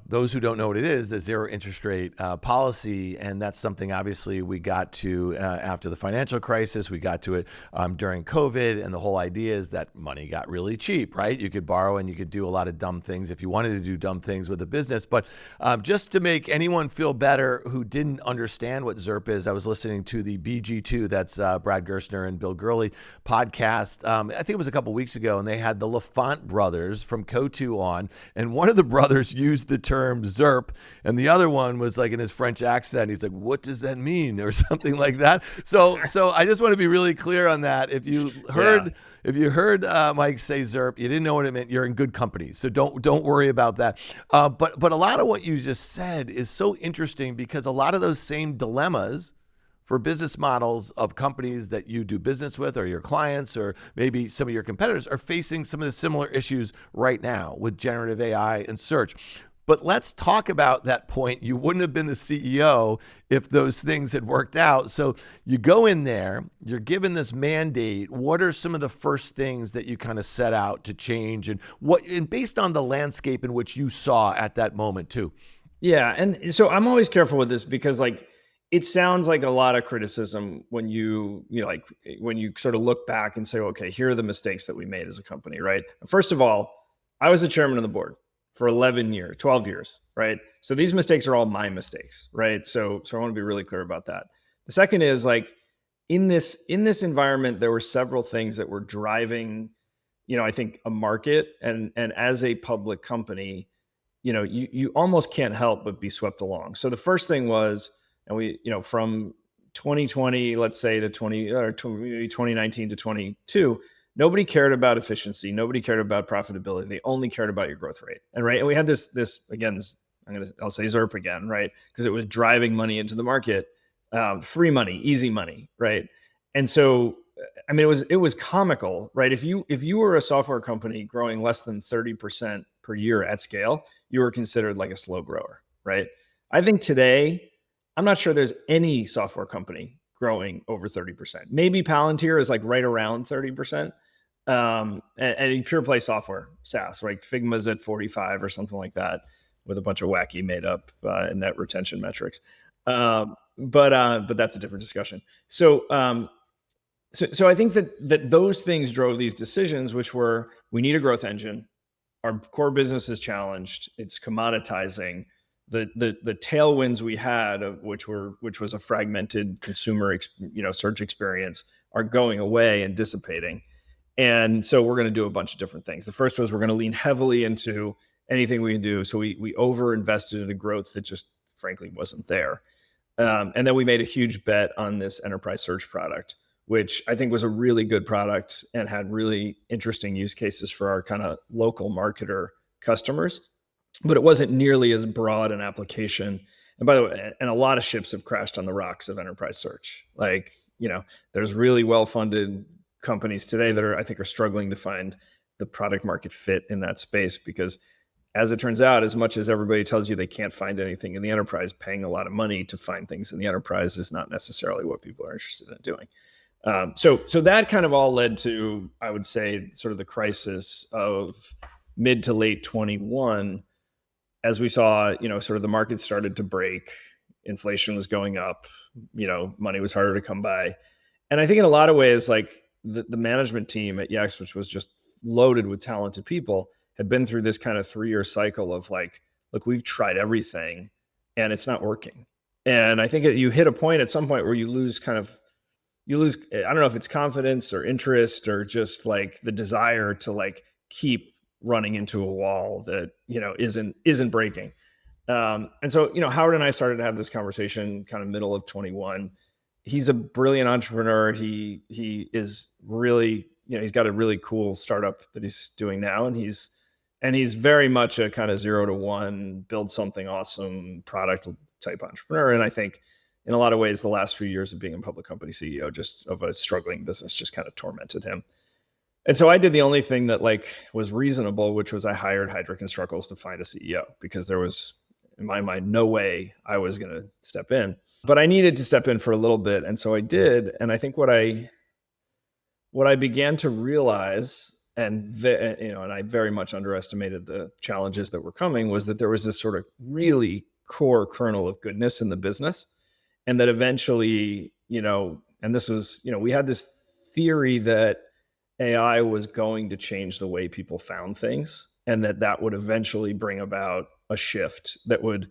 B: those who don't know what it is, the zero interest rate policy, and that's something obviously we got to after the financial crisis. We got to it during COVID, and the whole idea is that money got really cheap, right? You could borrow and you could do a lot of dumb things if you wanted to do dumb things with a business. But just to make anyone feel better who didn't understand what ZERP is, I was listening to the BG2, that's Brad Gerstner and Bill Gurley podcast. I think it was a couple weeks ago, and they had the LaFont brothers from Cotu on, and one of the brothers used the term ZERP, and the other one was like in his French accent. He's like, "What does that mean?" or something like that. So I just want to be really clear on that. If you heard Mike say ZERP, you didn't know what it meant, you're in good company. So don't worry about that. But a lot of what you just said is so interesting, because a lot of those same dilemmas for business models of companies that you do business with, or your clients, or maybe some of your competitors, are facing some of the similar issues right now with generative AI and search. But let's talk about that point. You wouldn't have been the CEO if those things had worked out. So you go in there, you're given this mandate. What are some of the first things that you kind of set out to change, and based on the landscape in which you saw at that moment too?
C: Yeah. And so I'm always careful with this, because, like, it sounds like a lot of criticism when when you sort of look back and say, okay, here are the mistakes that we made as a company, right? First of all, I was the chairman of the board for 12 years, right? So these mistakes are all my mistakes, right? So I want to be really clear about that. The second is, like, in this environment, there were several things that were driving, I think, a market, and as a public company, you almost can't help but be swept along. So the first thing was, and we, from 2020, let's say, to 2019 to 22, nobody cared about efficiency. Nobody cared about profitability. They only cared about your growth rate. And we had this again, I'll say ZERP again, right? Because it was driving money into the market, free money, easy money, right? And so, it was comical, right? If you were a software company growing less than 30% per year at scale, you were considered like a slow grower, right? I think today, I'm not sure there's any software company growing over 30%. Maybe Palantir is like right around 30%. And in pure play software, SaaS, right? Figma's at 45 or something like that, with a bunch of wacky made up net retention metrics. But that's a different discussion. So I think that those things drove these decisions, which were, we need a growth engine. Our core business is challenged. It's commoditizing. The tailwinds we had, which was a fragmented consumer search experience, are going away and dissipating. And so we're going to do a bunch of different things. The first was, we're going to lean heavily into anything we can do. So we over invested in a growth that just frankly wasn't there. And then we made a huge bet on this enterprise search product, which I think was a really good product and had really interesting use cases for our kind of local marketer customers, but it wasn't nearly as broad an application. And by the way, and a lot of ships have crashed on the rocks of enterprise search. Like, there's really well-funded companies today that I think are struggling to find the product market fit in that space, because as it turns out, as much as everybody tells you they can't find anything in the enterprise, paying a lot of money to find things in the enterprise is not necessarily what people are interested in doing. So that kind of all led to, I would say, sort of the crisis of mid to late 21, as we saw, sort of the market started to break, inflation was going up, money was harder to come by. And I think in a lot of ways, like the management team at Yext, which was just loaded with talented people, had been through this kind of 3-year cycle of like, look, we've tried everything and it's not working. And I think you hit a point at some point where you lose, I don't know if it's confidence or interest or just like the desire to like keep running into a wall that, isn't breaking. And so, Howard and I started to have this conversation kind of middle of 21. He's a brilliant entrepreneur. He is really, he's got a really cool startup that he's doing now. And he's very much a kind of 0 to 1, build something awesome product type entrepreneur. And I think in a lot of ways, the last few years of being a public company CEO, just of a struggling business, just kind of tormented him. And so I did the only thing that like was reasonable, which was I hired Heidrick & Struggles to find a CEO, because there was, in my mind, no way I was going to step in. But I needed to step in for a little bit. And so I did. And I think what I began to realize, and I very much underestimated the challenges that were coming, was that there was this sort of really core kernel of goodness in the business. And that eventually, and this was, we had this theory that AI was going to change the way people found things, and that would eventually bring about a shift that would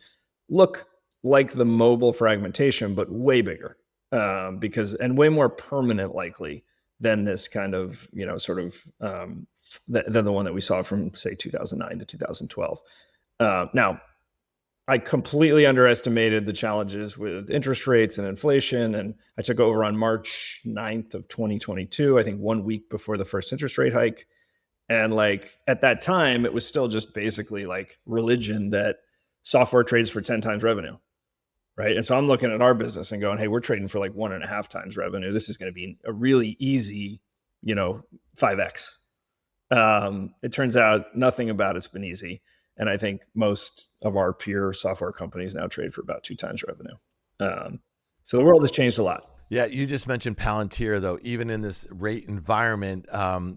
C: look like the mobile fragmentation, but way bigger, and way more permanent likely than this kind of, than the one that we saw from, say, 2009 to 2012. Now, I completely underestimated the challenges with interest rates and inflation. And I took over on March 9th of 2022, I think 1 week before the first interest rate hike. And like at that time, it was still just basically like religion that software trades for 10 times revenue, right? And so I'm looking at our business and going, hey, we're trading for like 1.5 times revenue. This is going to be a really easy, 5X. It turns out nothing about it's been easy. And I think most of our peer software companies now trade for about 2 times revenue. So the world has changed a lot.
B: Yeah, you just mentioned Palantir, though. Even in this rate environment,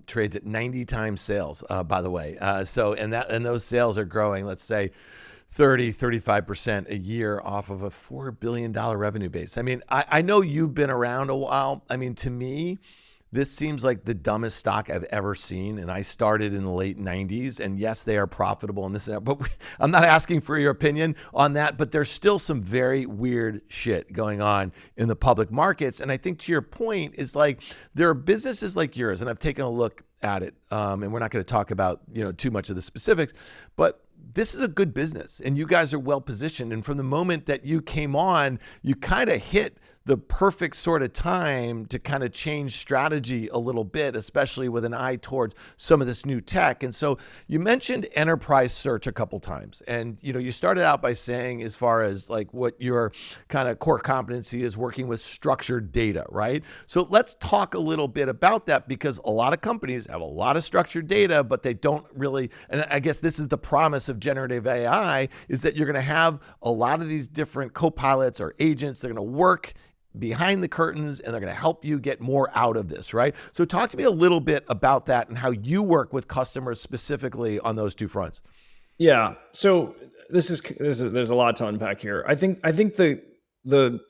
B: trades at 90 times sales, by the way. And those sales are growing, let's say, 35% a year off of a $4 billion revenue base. I mean, I know you've been around a while. I mean, to me, this seems like the dumbest stock I've ever seen. And I started in the late 90s. And yes, they are profitable and this and that. But I'm not asking for your opinion on that. But there's still some very weird shit going on in the public markets. And I think to your point is like, there are businesses like yours, and I've taken a look at it. And we're not going to talk about, too much of the specifics. But this is a good business and you guys are well positioned. And from the moment that you came on, you kind of hit the perfect sort of time to kind of change strategy a little bit, especially with an eye towards some of this new tech. And so you mentioned enterprise search a couple times. And, you started out by saying, as far as like what your kind of core competency is, working with structured data, right? So let's talk a little bit about that, because a lot of companies have a lot of structured data, but they don't really, and I guess this is the promise of generative AI, is that you're going to have a lot of these different co-pilots or agents. They're going to work behind the curtains and they're going to help you get more out of this, right? So talk to me a little bit about that and how you work with customers specifically on those two fronts.
C: Yeah. So there's a lot to unpack here. I think the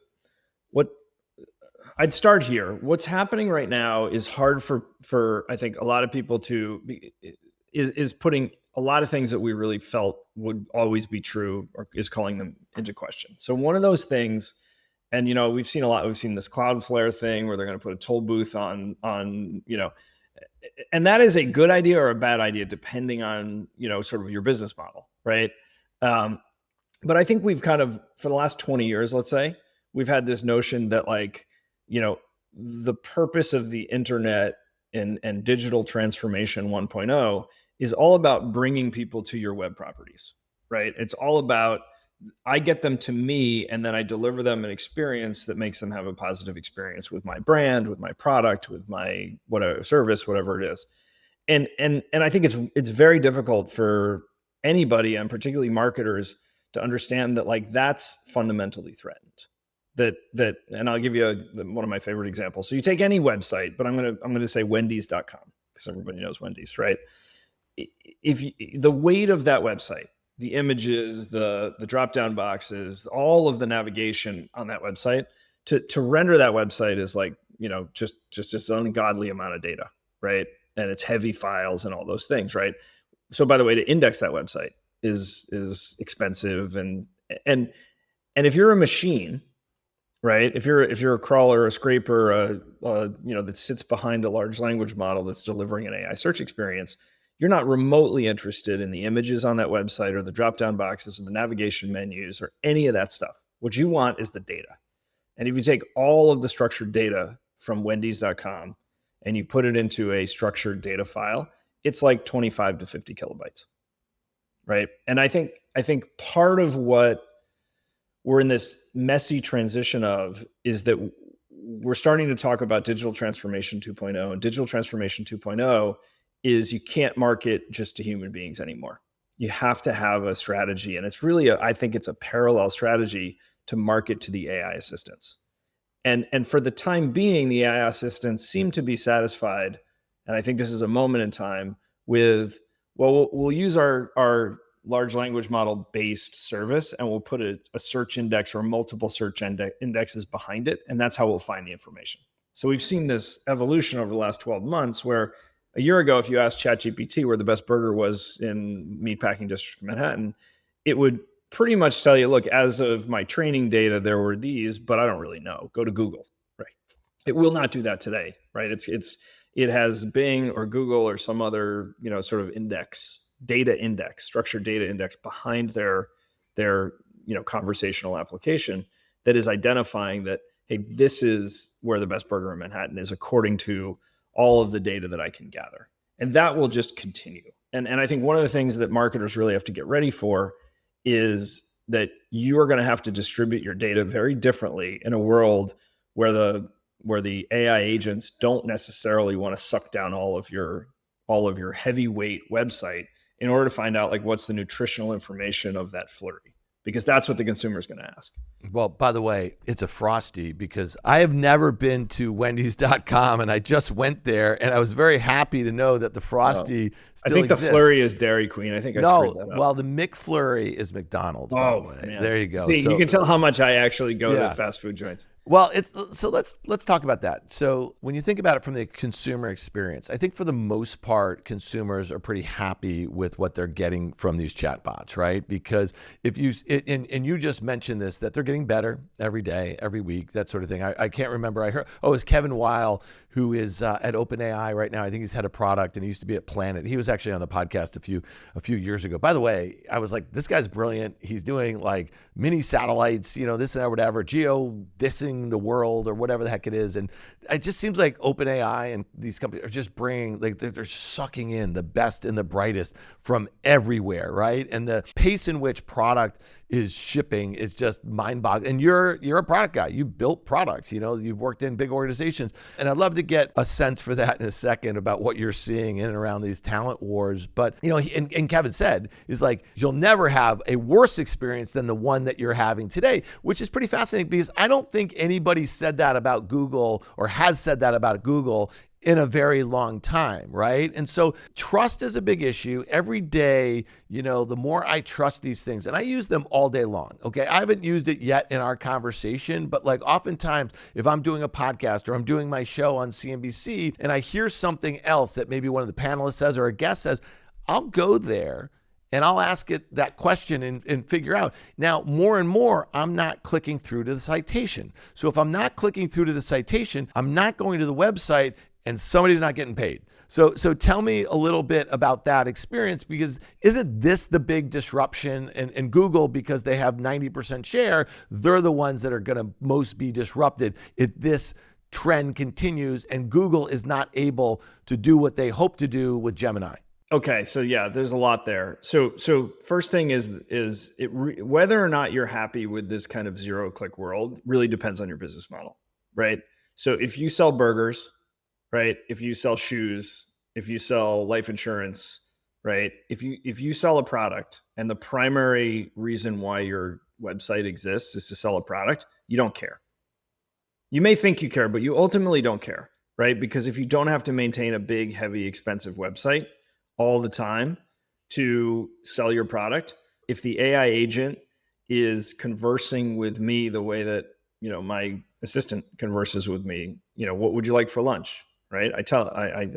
C: I'd start here. What's happening right now is hard for I think a lot of people is putting a lot of things that we really felt would always be true, or is calling them into question. So one of those things, and we've seen this Cloudflare thing where they're going to put a toll booth on, and that is a good idea or a bad idea depending on sort of your business model, right? But I think we've kind of, for the last 20 years, let's say, we've had this notion that the purpose of the internet and digital transformation 1.0 is all about bringing people to your web properties, right? It's all about, I get them to me and then I deliver them an experience that makes them have a positive experience with my brand, with my product, with my whatever service, whatever it is. And I think it's very difficult for anybody, and particularly marketers, to understand that that's fundamentally threatened. That and I'll give you one of my favorite examples. So you take any website, but I'm gonna say Wendy's.com because everybody knows Wendy's, right? The weight of that website, the images, the drop-down boxes, all of the navigation on that website, to render that website is just an ungodly amount of data, right? And it's heavy files and all those things, right? So by the way, to index that website is expensive, and if you're a machine, right? If you're a crawler, a scraper, that sits behind a large language model that's delivering an AI search experience, you're not remotely interested in the images on that website or the drop-down boxes or the navigation menus or any of that stuff. What you want is the data. And if you take all of the structured data from Wendy's.com and you put it into a structured data file, it's like 25 to 50 kilobytes, right? And I think part of what we're in this messy transition of is that we're starting to talk about digital transformation 2.0, and digital transformation 2.0 is you can't market just to human beings anymore. You have to have a strategy, and it's really I think it's a parallel strategy to market to the AI assistants. And for the time being, the AI assistants seem to be satisfied, and I think this is a moment in time with, well, we'll use our large language model based service, and we'll put a search index or multiple search indexes behind it. And that's how we'll find the information. So we've seen this evolution over the last 12 months where a year ago, if you asked ChatGPT where the best burger was in Meatpacking District of Manhattan, it would pretty much tell you, look, as of my training data, there were these, but I don't really know. Go to Google, right? It will not do that today, right? It has Bing or Google or some other, sort of structured data index behind their conversational application that is identifying that, hey, this is where the best burger in Manhattan is according to all of the data that I can gather. And that will just continue. And I think one of the things that marketers really have to get ready for is that you are going to have to distribute your data very differently in a world where the AI agents don't necessarily want to suck down all of your heavyweight website in order to find out what's the nutritional information of that flurry, because that's what the consumer is going to ask.
B: Well, by the way, it's a Frosty, because I have never been to Wendy's.com, and I just went there, and I was very happy to know that the Frosty still exists.
C: The flurry is Dairy Queen. I think I screwed that up.
B: Well, the McFlurry is McDonald's, by the way.
C: Man.
B: There you go.
C: See, you can tell how much I actually go to fast food joints.
B: Well, so let's talk about that. So when you think about it from the consumer experience, I think for the most part, consumers are pretty happy with what they're getting from these chatbots, right? Because if you and you just mentioned this, that they're getting better every day, every week, that sort of thing. I can't remember. I heard, it's Kevin Weil, who is at OpenAI right now. I think he's head of product, and he used to be at Planet. He was actually on the podcast a few years ago. By the way, I was like, this guy's brilliant. He's doing mini satellites, this and that, whatever, geo-dissing the world or whatever the heck it is. And it just seems like OpenAI and these companies are just bringing, they're sucking in the best and the brightest from everywhere, right? And the pace in which product is shipping is just mind-boggling. And you're a product guy. You built products, you've worked in big organizations. And I'd love to get a sense for that in a second about what you're seeing in and around these talent wars. But, and Kevin said, is you'll never have a worse experience than the one that you're having today, which is pretty fascinating, because I don't think anybody said that about Google or has said that about Google in a very long time, right? And so trust is a big issue. Every day, the more I trust these things, and I use them all day long, okay? I haven't used it yet in our conversation, but like oftentimes if I'm doing a podcast or I'm doing my show on CNBC and I hear something else that maybe one of the panelists says or a guest says, I'll go there and I'll ask it that question and figure out. Now, more and more, I'm not clicking through to the citation. So if I'm not clicking through to the citation, I'm not going to the website and somebody's not getting paid. So tell me a little bit about that experience, because isn't this the big disruption? And Google, because they have 90% share, they're the ones that are going to most be disrupted if this trend continues and Google is not able to do what they hope to do with Gemini.
C: Okay, so yeah, there's a lot there. So first thing is whether or not you're happy with this kind of zero-click world really depends on your business model, right? So if you sell burgers, right? If you sell shoes, if you sell life insurance, right? If you sell a product and the primary reason why your website exists is to sell a product, you don't care. You may think you care, but you ultimately don't care, right? Because if you don't have to maintain a big, heavy, expensive website all the time to sell your product, if the AI agent is conversing with me the way that, my assistant converses with me, what would you like for lunch? Right? I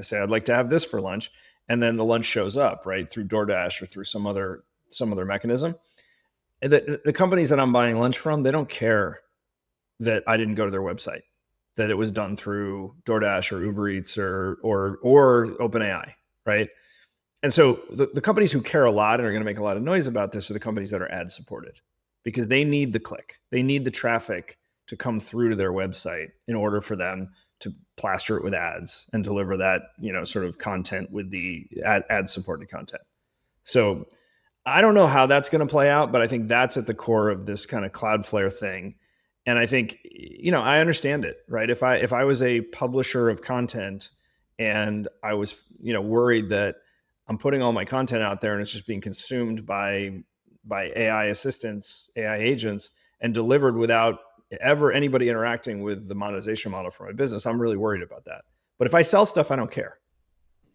C: say, I'd like to have this for lunch. And then the lunch shows up, right? Through DoorDash or through some other mechanism. And the companies that I'm buying lunch from, they don't care that I didn't go to their website, that it was done through DoorDash or Uber Eats or OpenAI, right? And so the companies who care a lot and are going to make a lot of noise about this are the companies that are ad supported, because they need the click. They need the traffic to come through to their website in order for them to plaster it with ads and deliver that, sort of content with the ad supported content. So I don't know how that's going to play out, but I think that's at the core of this kind of Cloudflare thing. And I think, I understand it, right? If I was a publisher of content and I was, worried that I'm putting all my content out there and it's just being consumed by AI assistants, AI agents, and delivered without ever anybody interacting with the monetization model for my business, I'm really worried about that. But if I sell stuff, I don't care.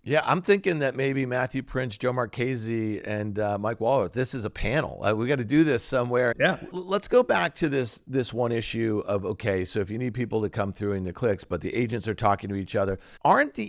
B: Yeah, I'm thinking that maybe Matthew Prince, Joe Marchese, and Mike Walrath, this is a panel. We got to do this somewhere.
C: Yeah.
B: Let's go back to this one issue of, okay, so if you need people to come through in the clicks, but the agents are talking to each other, isn't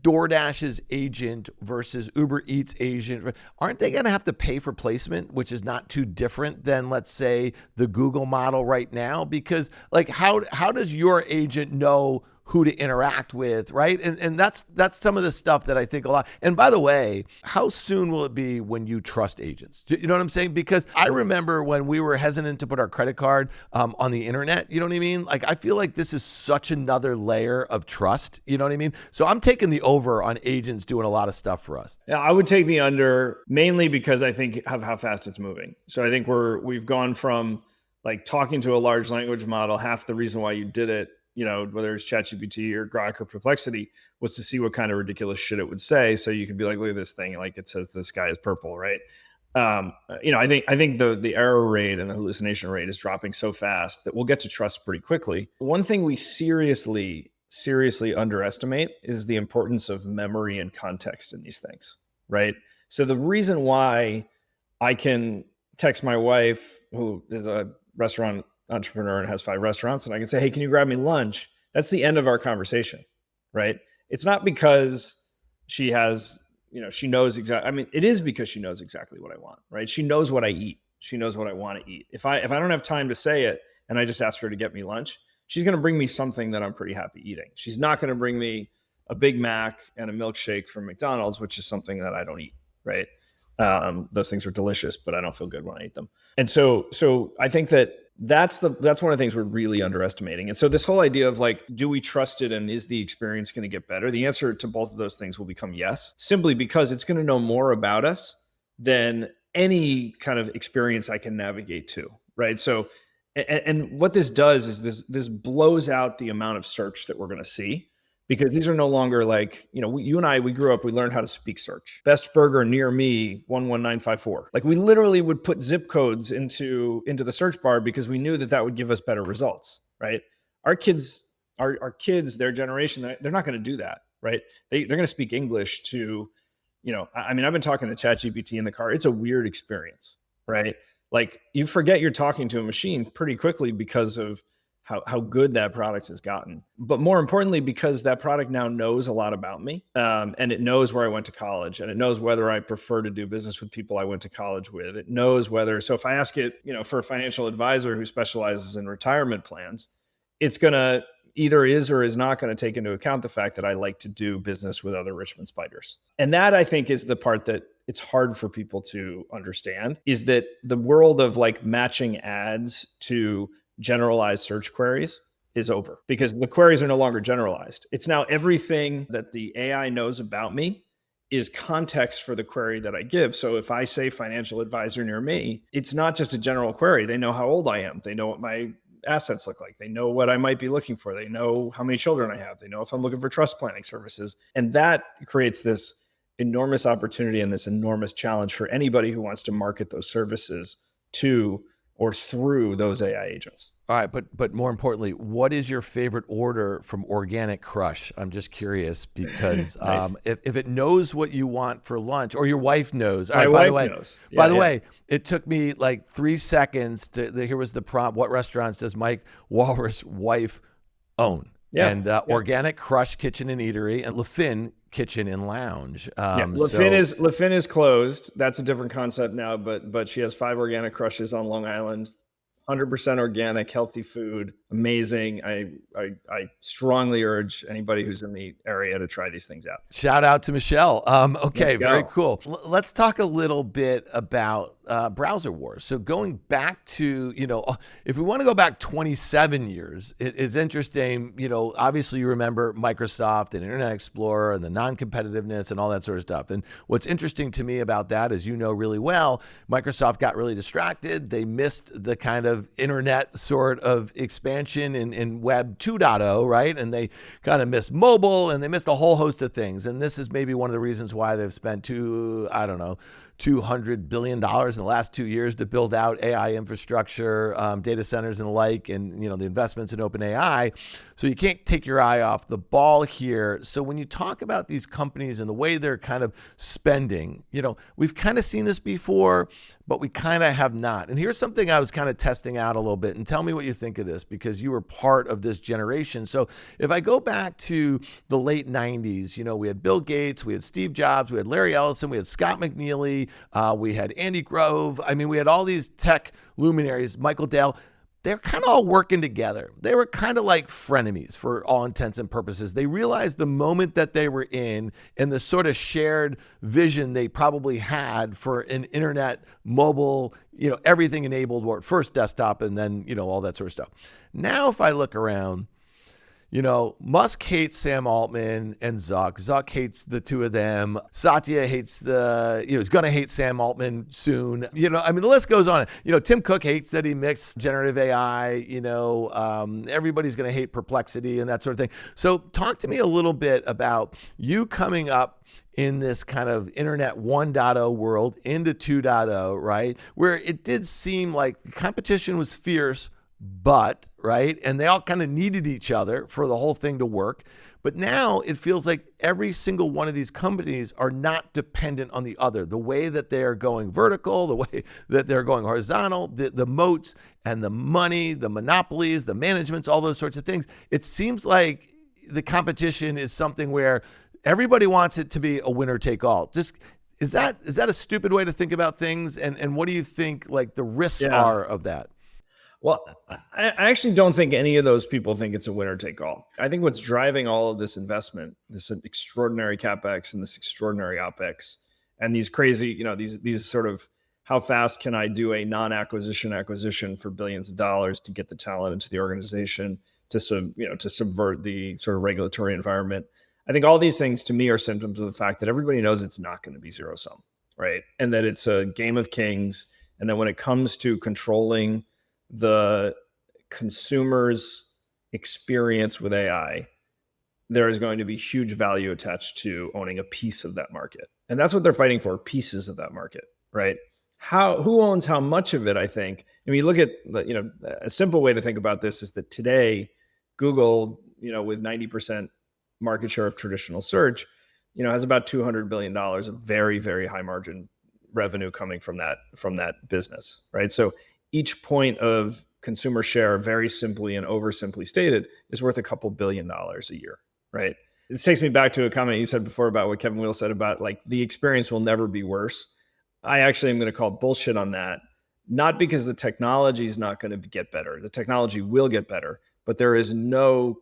B: DoorDash's agent versus Uber Eats agent, aren't they going to have to pay for placement, which is not too different than, let's say, the Google model right now? Because like, how does your agent know who to interact with, right? And that's some of the stuff that I think a lot. And by the way, how soon will it be when you trust agents? You know what I'm saying? Because I remember when we were hesitant to put our credit card on the internet, you know what I mean? Like, I feel like this is such another layer of trust, you know what I mean? So I'm taking the over on agents doing a lot of stuff for us.
C: Yeah, I would take the under, mainly because I think of how fast it's moving. So I think we've gone from like talking to a large language model, half the reason why you did it, whether it's ChatGPT or Grok or Perplexity, was to see what kind of ridiculous shit it would say. So you could be like, look at this thing, like it says the sky is purple, right? I think the error rate and the hallucination rate is dropping so fast that we'll get to trust pretty quickly. One thing we seriously underestimate is the importance of memory and context in these things, right? So the reason why I can text my wife, who is a restaurant entrepreneur and has 5 restaurants, and I can say, hey, can you grab me lunch? That's the end of our conversation, right? It's not because she has, she knows exactly. I mean, it is because she knows exactly what I want, right? She knows what I eat. She knows what I want to eat. If I don't have time to say it and I just ask her to get me lunch, she's going to bring me something that I'm pretty happy eating. She's not going to bring me a Big Mac and a milkshake from McDonald's, which is something that I don't eat, right? Those things are delicious, but I don't feel good when I eat them. And so I think that's one of the things we're really underestimating. And so this whole idea of like, do we trust it and is the experience going to get better? The answer to both of those things will become yes, simply because it's going to know more about us than any kind of experience I can navigate to, right? So, and what this does is this blows out the amount of search that we're going to see. Because these are no longer like, you and I, we grew up, we learned how to speak search. Best burger near me, 11954. Like we literally would put zip codes into the search bar because we knew that would give us better results, right? Our kids Our kids, their generation, they're not going to do that, right? They're going to speak English to, I mean, I've been talking to ChatGPT in the car. It's a weird experience, right? Like you forget you're talking to a machine pretty quickly because of how good that product has gotten. But more importantly, because that product now knows a lot about me, and it knows where I went to college, and it knows whether I prefer to do business with people I went to college with. It knows whether, so if I ask it, for a financial advisor who specializes in retirement plans, it's going to either is or is not going to take into account the fact that I like to do business with other Richmond spiders. And that, I think, is the part that it's hard for people to understand, is that the world of like matching ads to generalized search queries is over, because the queries are no longer generalized. It's now everything that the AI knows about me is context for the query that I give. So if I say financial advisor near me, it's not just a general query. They know how old I am. They know what my assets look like. They know what I might be looking for. They know how many children I have. They know if I'm looking for trust planning services. And that creates this enormous opportunity and this enormous challenge for anybody who wants to market those services to or through those AI agents.
B: All right, but more importantly, what is your favorite order from Organic Crush? I'm just curious because
C: Nice.
B: if it knows what you want for lunch, or your wife knows.
C: My wife knows.
B: By the way, it took me like 3 seconds here was the prompt. What restaurants does Mike Walrath's wife own?
C: Yeah.
B: And Organic Crush Kitchen and Eatery, and LaFin Kitchen and Lounge.
C: LaFin is closed. That's a different concept now, but she has 5 Organic Crushes on Long Island. 100% organic, healthy food, amazing. I strongly urge anybody who's in the area to try these things out.
B: Shout out to Michelle. Okay, very
C: go.
B: cool. Let's talk a little bit about browser wars. So going back to, if we want to go back 27 years, it's interesting, obviously you remember Microsoft and Internet Explorer and the non-competitiveness and all that sort of stuff. And what's interesting to me about that, as you know really well, Microsoft got really distracted. They missed the kind of internet sort of expansion in Web 2.0, right? And they kind of missed mobile, and they missed a whole host of things. And this is maybe one of the reasons why they've spent $200 billion in the last 2 years to build out AI infrastructure, data centers and the like, and the investments in OpenAI. So you can't take your eye off the ball here. So when you talk about these companies and the way they're kind of spending, we've kind of seen this before, but we kind of have not. And here's something I was kind of testing out a little bit, and tell me what you think of this, because you were part of this generation. So if I go back to the late 90s, we had Bill Gates, we had Steve Jobs, we had Larry Ellison, we had Scott McNealy, we had Andy Grove. I mean, we had all these tech luminaries, Michael Dell. They're kind of all working together. They were kind of like frenemies for all intents and purposes. They realized the moment that they were in and the sort of shared vision they probably had for an internet, mobile, everything enabled world, first desktop and then, all that sort of stuff. Now, if I look around, Musk hates Sam Altman and Zuck. Zuck hates the two of them. Satya hates he's going to hate Sam Altman soon. The list goes on. Tim Cook hates that he mixed generative AI. Everybody's going to hate Perplexity and that sort of thing. So talk to me a little bit about you coming up in this kind of internet 1.0 world into 2.0, right? Where it did seem like the competition was fierce, but right, and they all kind of needed each other for the whole thing to work. But now it feels like every single one of these companies are not dependent on the other. The way that they are going vertical, the way that they're going horizontal, the moats and the money, the monopolies, the managements, all those sorts of things. It seems like the competition is something where everybody wants it to be a winner take all. Just is that a stupid way to think about things? And what do you think like the risks are of that?
C: Well, I actually don't think any of those people think it's a winner take all. I think what's driving all of this investment, this extraordinary CapEx and this extraordinary OpEx, and these crazy, these sort of how fast can I do a non-acquisition for billions of dollars to get the talent into the organization to subvert the sort of regulatory environment. I think all these things to me are symptoms of the fact that everybody knows it's not going to be zero sum, right? And that it's a game of kings. And that when it comes to controlling the consumer's experience with AI, there is going to be huge value attached to owning a piece of that market. And that's what they're fighting for, pieces of that market, right? Who owns how much of it, I think. I mean, look at, a simple way to think about this is that today, Google with 90% market share of traditional search, has about $200 billion of very, very high margin revenue coming from that business, right? So each point of consumer share, very simply and oversimply stated, is worth a couple $1 billion a year, right? This takes me back to a comment you said before about what Kevin Wheel said about like the experience will never be worse. I actually am going to call bullshit on that, not because the technology is not going to get better. The technology will get better, but there is no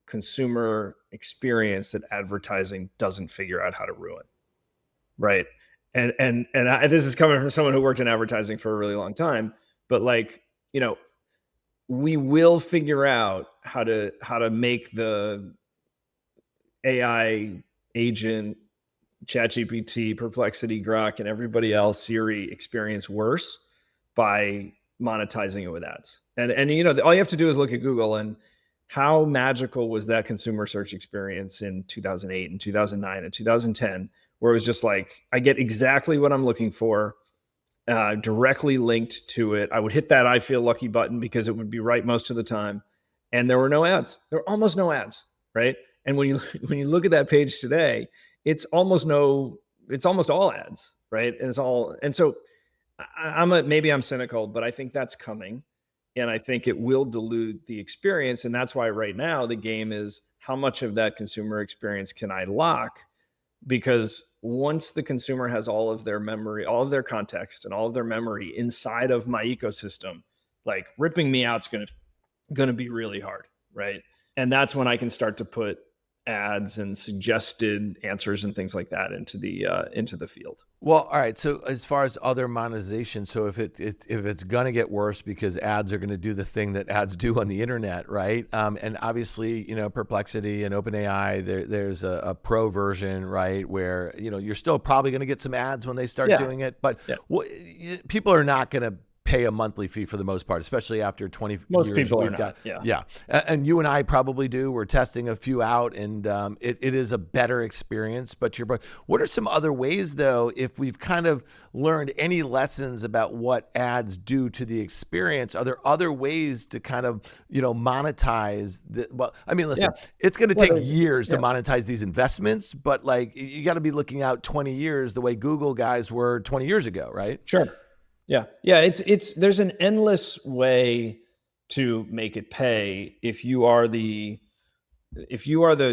C: consumer experience that advertising doesn't figure out how to ruin, right? And this is coming from someone who worked in advertising for a really long time, but like, we will figure out how to make the AI agent, ChatGPT, Perplexity, Grok, and everybody else, Siri experience worse by monetizing it with ads. And all you have to do is look at Google, and how magical was that consumer search experience in 2008 and 2009 and 2010, where it was just like, I get exactly what I'm looking for, directly linked to it. I would hit that I feel lucky button because it would be right most of the time. And there were no ads. There were almost no ads, right? And when you look at that page today, it's almost all ads, right? And so maybe I'm cynical, but I think that's coming, and I think it will dilute the experience. And that's why right now the game is, how much of that consumer experience can I lock? Because once the consumer has all of their memory, all of their context, and all of their memory inside of my ecosystem, like ripping me out is going to be really hard, right? And that's when I can start to put ads and suggested answers and things like that into the field.
B: Well, all right. So as far as other monetization, so if it's going to get worse because ads are going to do the thing that ads do on the internet, right? And obviously, Perplexity and OpenAI, there's a pro version, right, where you're still probably going to get some ads when they start doing it, but people are not going to pay a monthly fee for the most part, especially after 20
C: most
B: years.
C: People are not. Yeah.
B: And you and I probably do. We're testing a few out, and it is a better experience. But what are some other ways, though, if we've kind of learned any lessons about what ads do to the experience? Are there other ways to kind of monetize listen, it's going to take years to monetize these investments, but like you got to be looking out 20 years the way Google guys were 20 years ago, right?
C: Sure. Yeah. It's there's an endless way to make it pay if you are the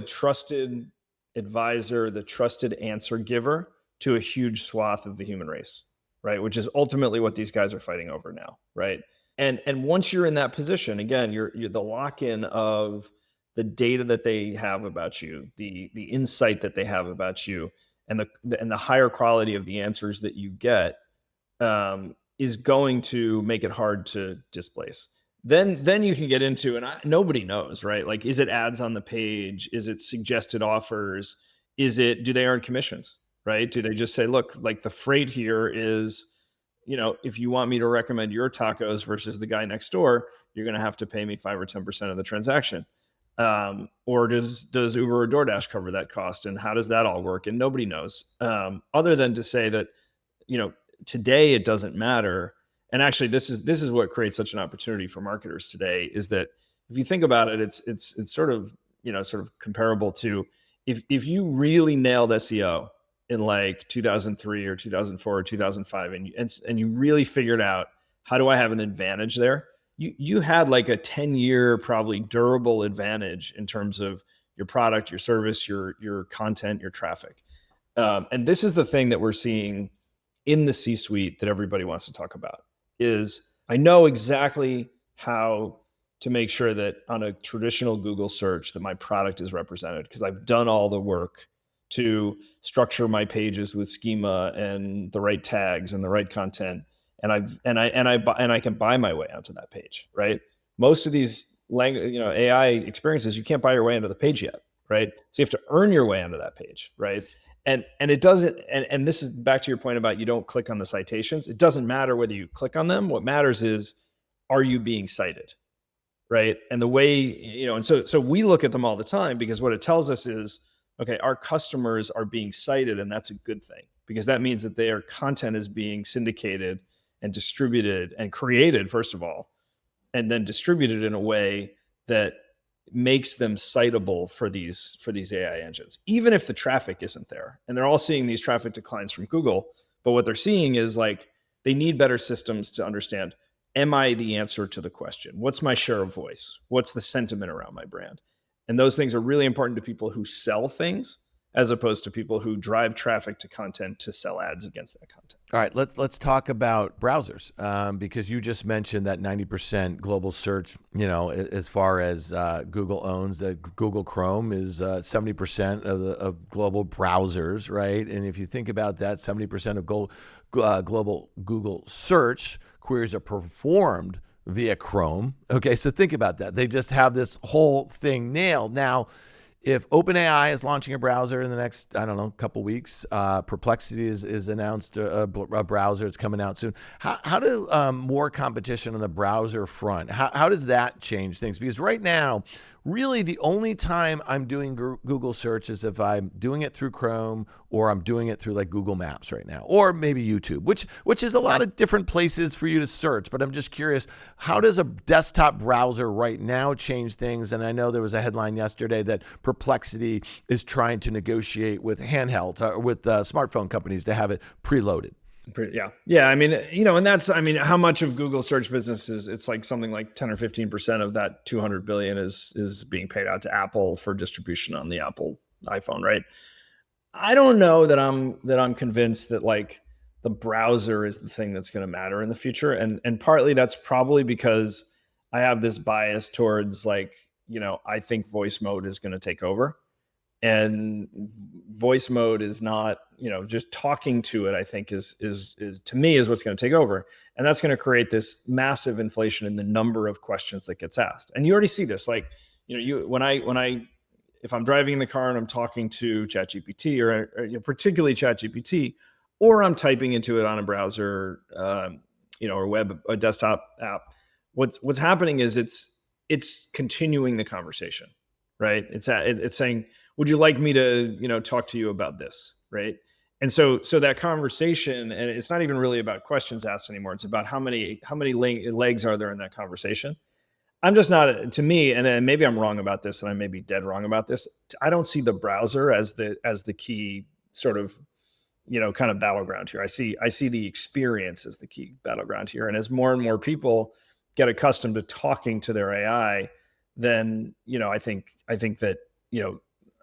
C: trusted advisor, the trusted answer giver to a huge swath of the human race, right? Which is ultimately what these guys are fighting over now, right? And once you're in that position, again, you're the lock-in of the data that they have about you, the insight that they have about you, and the higher quality of the answers that you get. Is going to make it hard to displace. Then you can get into, and nobody knows, right? Like, is it ads on the page? Is it suggested offers? Do they earn commissions, right? Do they just say, look, like the freight here is, if you want me to recommend your tacos versus the guy next door, you're going to have to pay me 5 or 10% of the transaction. Or does Uber or DoorDash cover that cost? And how does that all work? And nobody knows, other than to say that, today it doesn't matter. And actually this is what creates such an opportunity for marketers today, is that if you think about it, it's sort of comparable to if you really nailed SEO in like 2003 or 2004 or 2005 and you really figured out, how do I have an advantage there? You had like a 10-year probably durable advantage in terms of your product, your service, your content, your traffic. And this is the thing that we're seeing in the C-suite that everybody wants to talk about, is I know exactly how to make sure that on a traditional Google search that my product is represented, because I've done all the work to structure my pages with schema and the right tags and the right content, and I can buy my way onto that page, right? Most of these AI experiences, you can't buy your way onto the page yet, right? So you have to earn your way onto that page, right? And it doesn't, and this is back to your point about you don't click on the citations. It doesn't matter whether you click on them. What matters is, are you being cited, right? And the way, and so we look at them all the time, because what it tells us is, okay, our customers are being cited, and that's a good thing, because that means that their content is being syndicated and distributed and created, first of all, and then distributed in a way that makes them citable for these AI engines, even if the traffic isn't there. And they're all seeing these traffic declines from Google, but what they're seeing is like they need better systems to understand, am I the answer to the question? What's my share of voice? What's the sentiment around my brand? And those things are really important to people who sell things, as opposed to people who drive traffic to content to sell ads against that content.
B: All right, let's talk about browsers, because you just mentioned that 90% global search, as far as Google owns, that Google Chrome is 70% of global browsers, right? And if you think about that, 70% of global Google search queries are performed via Chrome. Okay, so think about that. They just have this whole thing nailed. Now, if OpenAI is launching a browser in the next, couple weeks, Perplexity is announced a browser. It's coming out soon. How do more competition on the browser front, how does that change things? Because right now, really the only time I'm doing Google search is if I'm doing it through Chrome or I'm doing it through like Google Maps right now, or maybe YouTube, which is a lot of different places for you to search. But I'm just curious, how does a desktop browser right now change things? And I know there was a headline yesterday that Perplexity is trying to negotiate with handhelds, with smartphone companies to have it preloaded.
C: Yeah. I mean, and how much of Google search business is, it's like something like 10 or 15% of that 200 billion is being paid out to Apple for distribution on the Apple iPhone, right? I don't know that I'm convinced that like the browser is the thing that's going to matter in the future. And partly that's probably because I have this bias towards like, I think voice mode is going to take over. And voice mode is not, just talking to it, I think is to me is what's going to take over. And that's going to create this massive inflation in the number of questions that gets asked. And you already see this, like, if I'm driving in the car and I'm talking to ChatGPT or particularly ChatGPT, or I'm typing into it on a browser, or a desktop app, what's happening is it's continuing the conversation, right? It's saying, would you like me to, talk to you about this, right? And so that conversation, and it's not even really about questions asked anymore. It's about how many legs are there in that conversation. I'm just not, to me, and maybe I'm wrong about this, and I may be dead wrong about this. I don't see the browser as the key sort of, kind of battleground here. I see the experience as the key battleground here. And as more and more people get accustomed to talking to their AI, then, I think that,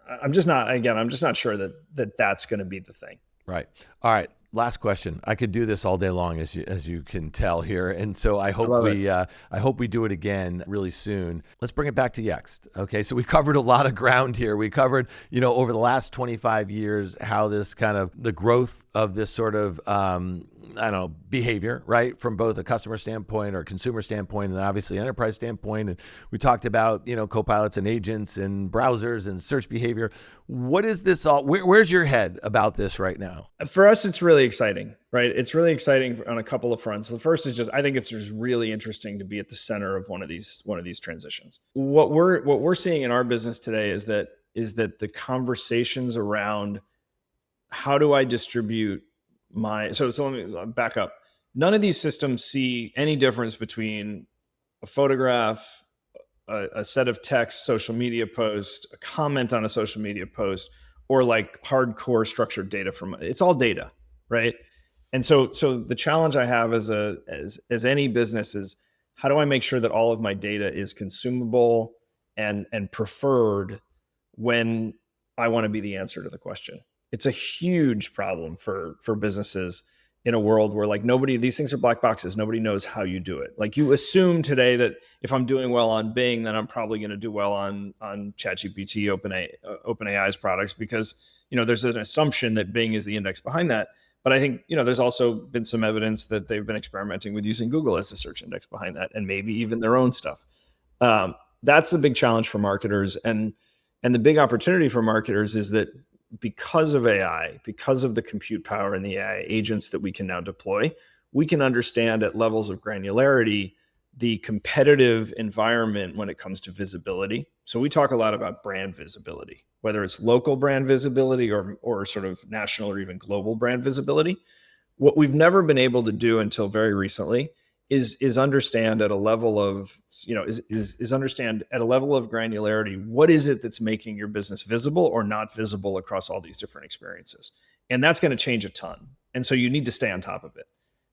C: I'm just not sure that that's going to be the thing.
B: Right. All right. Last question. I could do this all day long, as you can tell here, and so I hope we do it again really soon. Let's bring it back to Yext. Okay, so we covered a lot of ground here. We covered, over the last 25 years, how this kind of the growth of this sort of behavior, right, from both a customer standpoint or consumer standpoint, and obviously enterprise standpoint. And we talked about co-pilots and agents and browsers and search behavior. What is this all? Where's your head about this right now?
C: For us, it's really exciting, right? It's really exciting on a couple of fronts. The first is I think it's just really interesting to be at the center of one of these transitions. What we're seeing in our business today is that the conversations around how do I distribute so let me back up. None of these systems see any difference between a photograph, a set of text, social media post, a comment on a social media post, or like hardcore structured data it's all data, right? And so the challenge I have as any business is, how do I make sure that all of my data is consumable and preferred when I want to be the answer to the question? It's a huge problem for businesses in a world where like these things are black boxes. Nobody knows how you do it. Like you assume today that if I'm doing well on Bing, then I'm probably going to do well on ChatGPT, OpenAI's products, because, there's an assumption that Bing is the index behind that. But I think, there's also been some evidence that they've been experimenting with using Google as the search index behind that, and maybe even their own stuff. That's the big challenge for marketers. And the big opportunity for marketers is that because of AI, because of the compute power and the AI agents that we can now deploy, we can understand at levels of granularity the competitive environment when it comes to visibility. So we talk a lot about brand visibility, whether it's local brand visibility or sort of national or even global brand visibility. What we've never been able to do until very recently is understand at a level of, is understand at a level of granularity, what is it that's making your business visible or not visible across all these different experiences? And that's going to change a ton. And so you need to stay on top of it.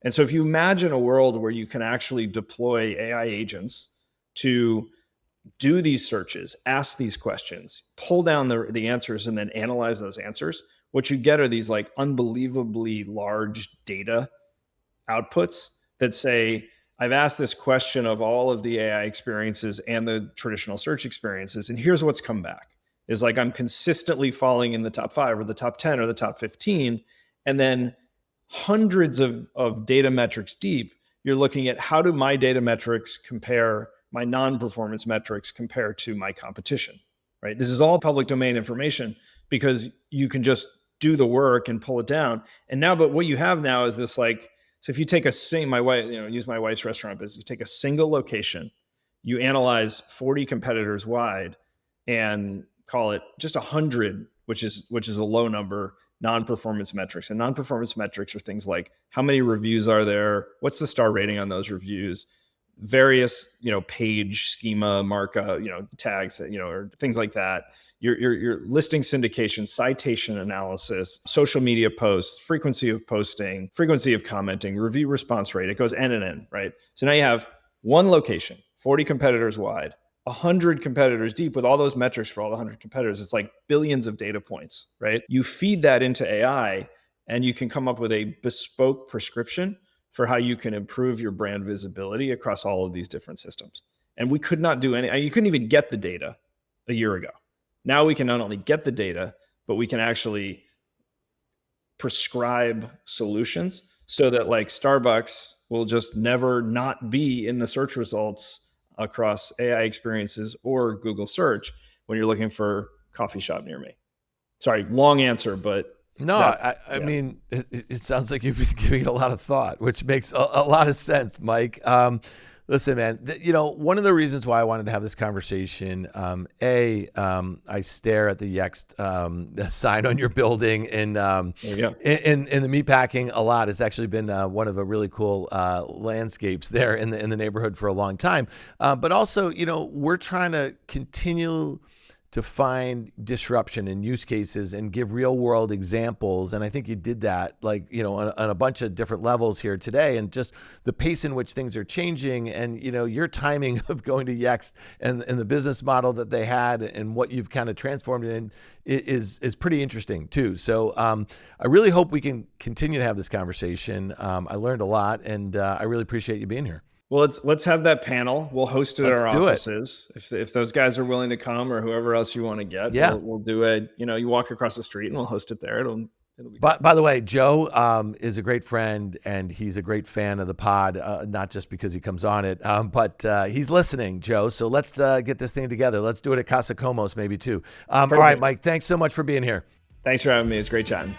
C: And so if you imagine a world where you can actually deploy AI agents to do these searches, ask these questions, pull down the answers, and then analyze those answers, what you get are these like unbelievably large data outputs that say, I've asked this question of all of the AI experiences and the traditional search experiences, and here's what's come back. Is like, I'm consistently falling in the top 5 or the top 10 or the top 15. And then hundreds of data metrics deep, you're looking at how do my data metrics compare, my non-performance metrics compare to my competition, right? This is all public domain information because you can just do the work and pull it down. And now, but what you have now is this like, so if you take my wife, use my wife's restaurant business, you take a single location, you analyze 40 competitors wide and call it just 100, which is a low number, non-performance metrics. And non-performance metrics are things like how many reviews are there, what's the star rating on those reviews, various page schema markup tags or things like that, your listing syndication, citation analysis, social media posts, frequency of posting, frequency of commenting, review response rate. It goes N and N, right? So now you have one location, 40 competitors wide, 100 competitors deep with all those metrics for all the 100 competitors. It's like billions of data points, right? You feed that into AI and you can come up with a bespoke prescription for how you can improve your brand visibility across all of these different systems. And we could not do you couldn't even get the data a year ago. Now we can not only get the data, but we can actually prescribe solutions so that like Starbucks will just never not be in the search results across AI experiences or Google search when you're looking for coffee shop near me. Sorry, long answer, but
B: no, I mean, it sounds like you've been giving it a lot of thought, which makes a lot of sense, Mike. Listen, man, one of the reasons why I wanted to have this conversation, I stare at the Yext sign on your building in the meatpacking a lot. It's actually been one of the really cool landscapes there in the neighborhood for a long time. But also, we're trying to continue to find disruption in use cases and give real world examples. And I think you did that on a bunch of different levels here today, and just the pace in which things are changing and, your timing of going to Yext and the business model that they had and what you've kind of transformed it in is pretty interesting too. So I really hope we can continue to have this conversation. I learned a lot and I really appreciate you being here.
C: Well, let's have that panel. We'll host it at our offices. If those guys are willing to come or whoever else you want to get, we'll do it. You walk across the street and we'll host it there. It'll be
B: by the way, Joe is a great friend and he's a great fan of the pod, not just because he comes on it, but he's listening, Joe. So let's get this thing together. Let's do it at Casa Comos maybe too. All right, Mike, thanks so much for being here.
C: Thanks for having me. It's great chatting.